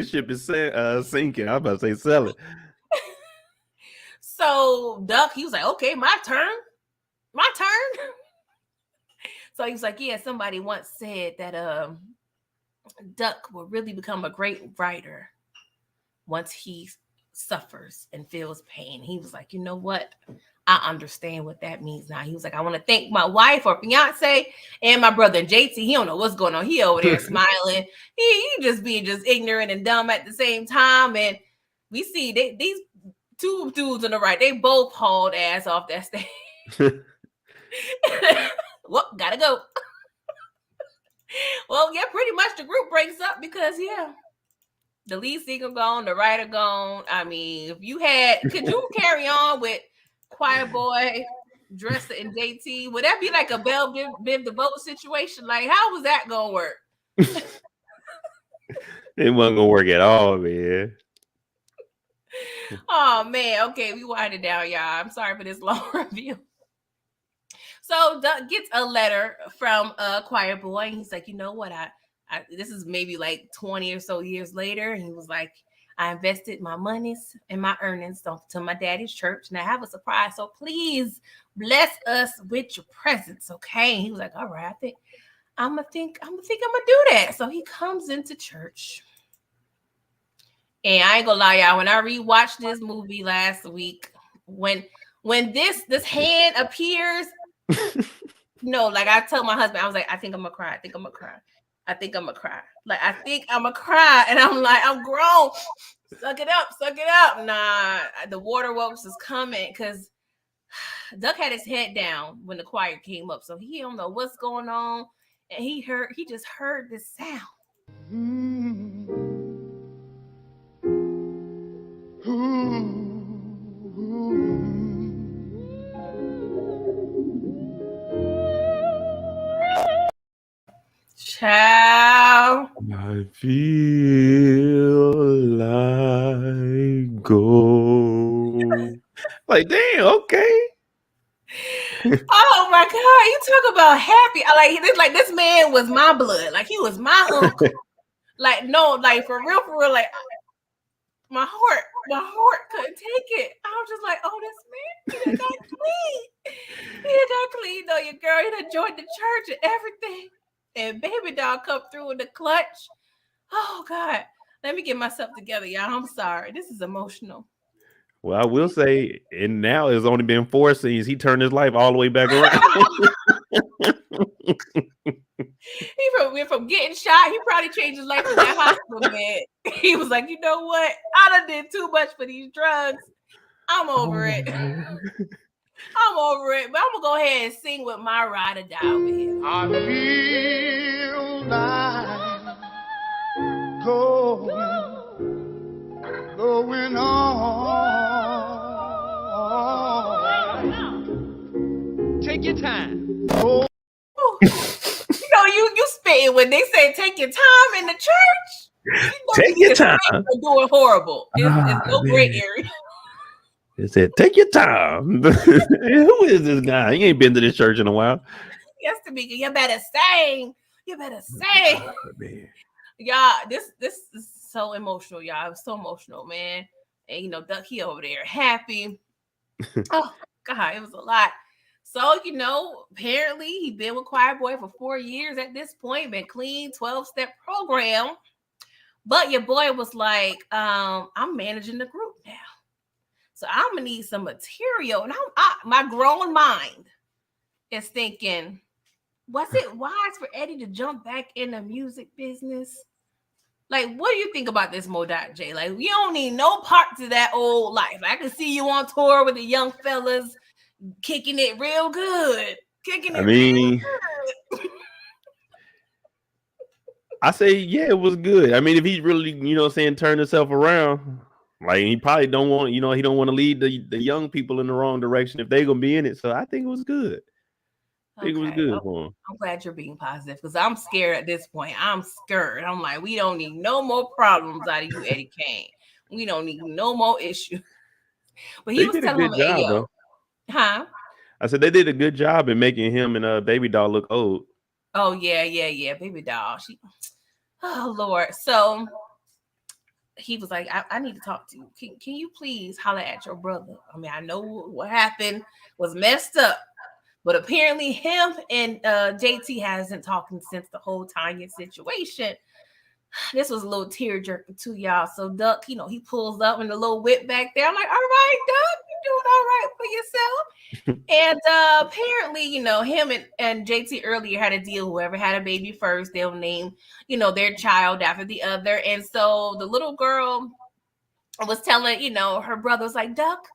ship is sinking. I'm about to say sell it. So Duck, he was like, okay, my turn. So he was like, yeah, somebody once said that Duck will really become a great writer once he suffers and feels pain. He was like, you know what? I understand what that means now. He was like, I want to thank my wife or fiance and my brother JT. He don't know what's going on. He over there smiling. He just being just ignorant and dumb at the same time. And we see these two dudes on the right, they both hauled ass off that stage. Well, gotta go. Well, yeah, pretty much the group breaks up because the lead singer gone, the writer gone. I mean, could you carry on with Choir Boy, Dresser, and JT? Would that be like a Bell Biv DeVoe situation? Like, how was that gonna work? It wasn't gonna work at all, man. Oh man, okay, we wind it down, y'all. I'm sorry for this long review. So Duck gets a letter from Choir Boy, and he's like, you know what? This is maybe like 20 or so years later, and he was like, I invested my monies and my earnings to my daddy's church, and I have a surprise. So please bless us with your presence, okay? And he was like, all right, I'm gonna do that. So he comes into church, and I ain't gonna lie, y'all. When I rewatched this movie last week, when this hand appears, like I told my husband, I was like, I think I'm gonna cry. Like, I think I'm gonna cry. And I'm like, I'm grown. Suck it up. Nah, the water works is coming because Duck had his head down when the choir came up. So he don't know what's going on. And he just heard this sound. Ciao. I feel like go. Like, damn, okay. Oh my God, you talk about happy. Like this man was my blood. Like he was my uncle. Like, no, like for real, like my heart couldn't take it. I was just like, oh, this man, he got clean. He got clean though, your girl. He done joined the church and everything. And baby doll come through in the clutch. Oh God, let me get myself together, y'all. I'm sorry. This is emotional. Well, I will say, and now it's only been 4 scenes. He turned his life all the way back around. He went from getting shot. He probably changed his life in that hospital bed. He was like, you know what? I done did too much for these drugs. I'm over it. I'm over it. But I'm gonna go ahead and sing with my ride or die over here. I feel like going on. Take your time. Oh. You spitting when they say take your time in the church. Take your time. Doing horrible. It's no gray area. It said, take your time. Who is this guy? He ain't been to this church in a while. Yes, Tamika, you better sing. Oh, y'all, this is so emotional, y'all. It was so emotional, man. And Duck, he over there happy. Oh God, it was a lot. So, apparently he been with Choir Boy for 4 years at this point, been clean, 12-step program. But your boy was like, I'm managing the group now. So I'm gonna need some material. And my grown mind is thinking, was it wise for Eddie to jump back in the music business? Like, what do you think about this, Modoc J? Like, we don't need no parts of that old life. I can see you on tour with the young fellas, kicking it real good. I say, yeah, it was good. I mean, if he really, turned himself around, like he probably don't want, he don't want to lead the young people in the wrong direction if they're gonna be in it. So I think it was good. I think it was Okay. good for him. I'm glad you're being positive because I'm scared at this point. I'm scared. I'm like, we don't need no more problems out of you, Eddie Kane. We don't need no more issues. But he They was did a telling him, good hey, job, yo, though. huh? I said they did a good job in making him and Baby Doll look old. Oh, yeah. Baby doll. Oh, Lord. So he was like, I need to talk to you. Can you please holler at your brother? I mean, I know what happened was messed up. But apparently him and JT hasn't talked since the whole Tanya situation. This was a little tearjerker too, y'all. So Duck, he pulls up in the little whip back there. I'm like, all right, Duck, you're doing all right for yourself. And apparently, him and JT earlier had a deal. Whoever had a baby first, they'll name, their child after the other. And so the little girl was telling, her brother was like, Duck,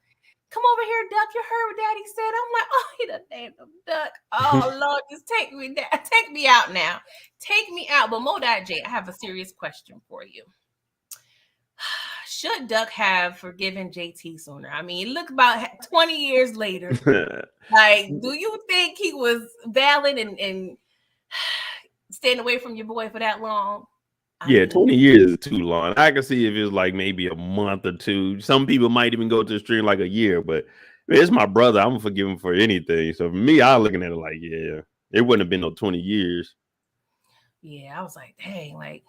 come over here, Duck. You heard what Daddy said. I'm like, oh, he done named him Duck. Oh, Lord, just take me down. Take me out now. Take me out. But J, I have a serious question for you. Should Duck have forgiven JT sooner? I mean, look about 20 years later. Like, do you think he was valid and staying away from your boy for that long? I Yeah, mean, 20 years is too long. I can see if it's like maybe a month or two. Some people might even go to the stream like a year, but it's my brother. I'm gonna forgive him for anything. So for me, I looking at it like, yeah, it wouldn't have been no 20 years. Yeah, I was like, dang, like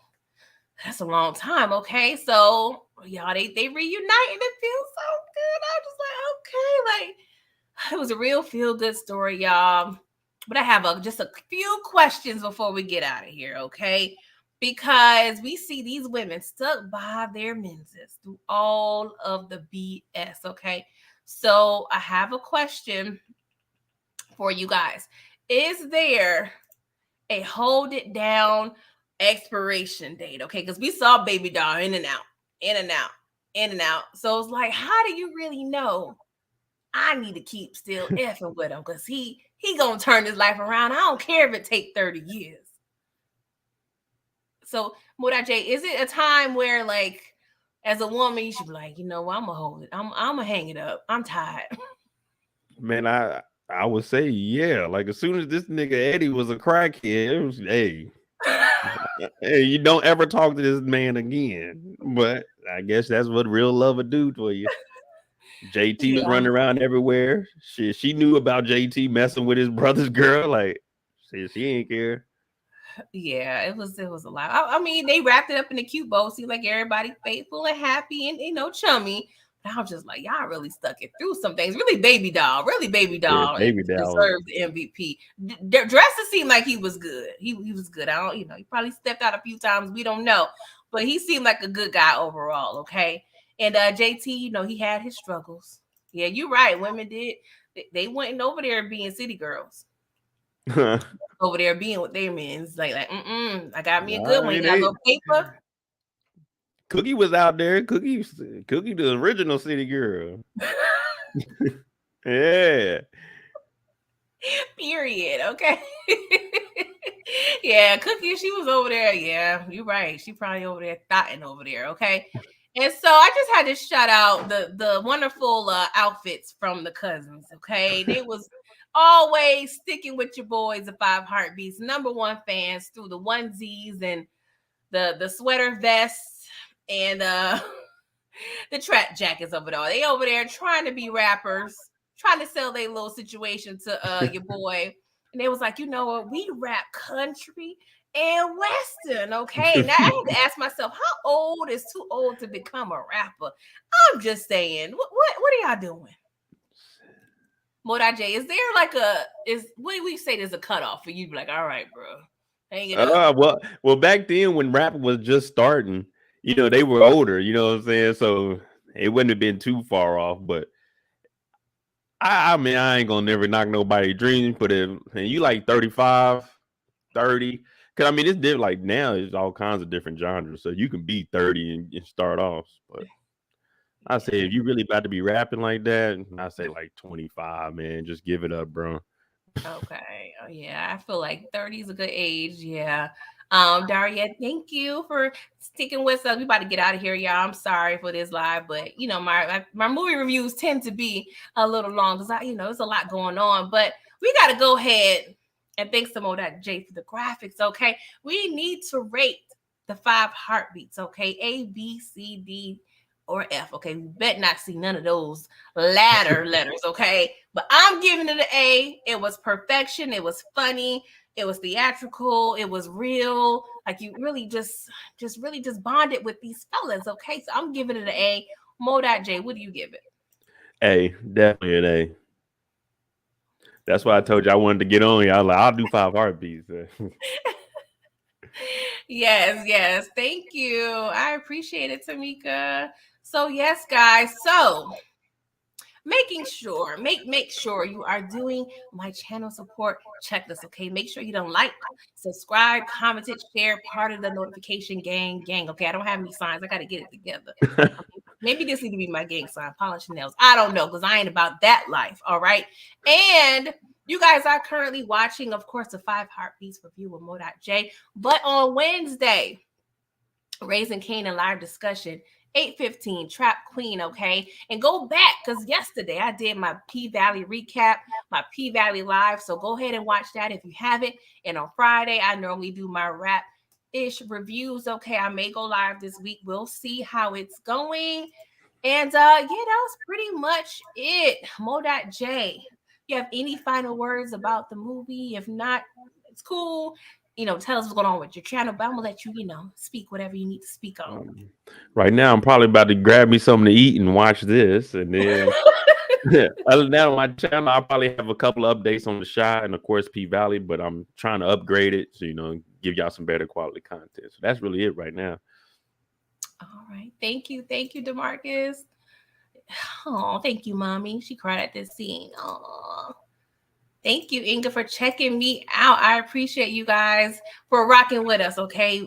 that's a long time. Okay, so y'all they reunite and it feels so good. I was just like, okay, like it was a real feel good story, y'all. But I have just a few questions before we get out of here, okay? Because we see these women stuck by their menses through all of the BS, okay? So I have a question for you guys. Is there a hold it down expiration date? Okay, because we saw Baby Doll in and out, in and out, in and out. So it's like, how do you really know I need to keep still effing with him? Because he gonna turn his life around. I don't care if it take 30 years. So, J, is it a time where, like, as a woman, you should be like, I'm gonna hold it. I'm gonna hang it up. I'm tired. Man, I would say, yeah. Like as soon as this nigga Eddie was a crackhead, it was, hey, you don't ever talk to this man again. But I guess that's what real love would do for you. JT was Yeah. running around everywhere. She knew about JT messing with his brother's girl. Like, she ain't care. Yeah, it was a lot. I mean, they wrapped it up in a cute bow. Seemed like everybody faithful and happy and chummy. But I was just like, y'all really stuck it through some things. Really, Baby Doll. Yeah, Baby Doll deserved the MVP. Dresser seemed like he was good. He was good. I don't, he probably stepped out a few times. We don't know, but he seemed like a good guy overall. Okay, and JT, he had his struggles. Yeah, you're right. Women did. They went over there being city girls. Over there being with their men. Like, I got me a good one. You got a little paper. Cookie was out there. Cookie, the original city girl. Yeah. Period. Okay. Yeah, Cookie, she was over there. Yeah, you're right. She probably over there thotting over there. Okay. And so I just had to shout out the wonderful outfits from the cousins. Okay. They was always sticking with your boys, the Five Heartbeats, #1 fans through the onesies and the sweater vests and the track jackets over there. They over there trying to be rappers, trying to sell their little situation to your boy. And they was like, you know what? We rap country and Western, okay? Now I had to ask myself, how old is too old to become a rapper? I'm just saying, what are y'all doing? J, is there like what do we say there's a cutoff for you? Be like, all right, bro, hang it up. Well, back then when rap was just starting, they were older, you know what I'm saying? So it wouldn't have been too far off, but I mean, I ain't gonna never knock nobody's dreams, but if you like 35, 30, because I mean, it's different. Like now, it's all kinds of different genres, so you can be 30 and start off. But I say, if you really about to be rapping like that, I say like 25, man, just give it up, bro. Okay. Oh yeah, I feel like 30 is a good age. Yeah. Daria, thank you for sticking with us. We about to get out of here, y'all. I'm sorry for this live, but you know, my movie reviews tend to be a little long because there's a lot going on. But we gotta go ahead and thanks to Modat J for the graphics. Okay. We need to rate the 5 heartbeats, okay? A, B, C, D, or F. Okay. We bet not see none of those latter letters, okay? But I'm giving it an A. It was perfection. It was funny. It was theatrical. It was real. Like you really just bonded with these fellas, okay? So I'm giving it an A. Mo.J, what do you give it? A, definitely an A. That's why I told you I wanted to get on here. I was like, I'll do 5 heartbeats. Yes. Thank you. I appreciate it, Tamika. So yes, guys. So make sure you are doing my channel support checklist. Okay, make sure you don't like, subscribe, comment, share, part of the notification gang. Okay, I don't have any signs. I got to get it together. Maybe this need to be my gang sign, polish nails. I don't know, because I ain't about that life. All right. And you guys are currently watching, of course, the 5 Heartbeats review with Mo.J. But on Wednesday, Raising Kane and live discussion, 8:15, Trap Queen, okay? And go back, because yesterday I did my P-Valley recap, my P-Valley live. So go ahead and watch that if you haven't. And on Friday, I normally do my rap-ish reviews, okay? I may go live this week. We'll see how it's going. And yeah, that was pretty much it. Mo.J, you have any final words about the movie? If not, it's cool. Tell us what's going on with your channel, but I'm gonna let you, speak whatever you need to speak on. Right now, I'm probably about to grab me something to eat and watch this, and then other than that, on my channel, I'll probably have a couple of updates on the shot and of course P Valley, but I'm trying to upgrade it to give y'all some better quality content. So that's really it right now. All right, thank you, DeMarcus. Oh, thank you, mommy. She cried at this scene. Oh. Thank you, Inga, for checking me out. I appreciate you guys for rocking with us, okay?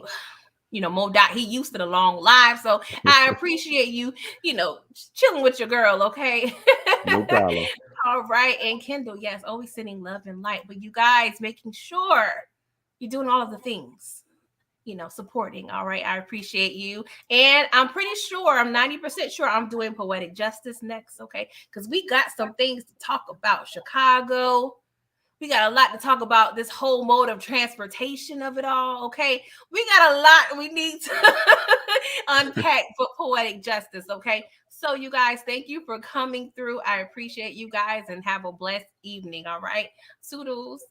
Mo. He used to the long live, so I appreciate you, chilling with your girl, okay? No problem. All right, and Kendall, yes, always sending love and light, but you guys making sure you're doing all of the things, supporting, all right? I appreciate you, and I'm pretty sure, I'm 90% sure I'm doing Poetic Justice next, okay? Because we got some things to talk about. Chicago. We got a lot to talk about, this whole mode of transportation of it all, okay? We got a lot we need to unpack for Poetic Justice, okay? So you guys, thank you for coming through. I appreciate you guys and have a blessed evening, all right? Toodles.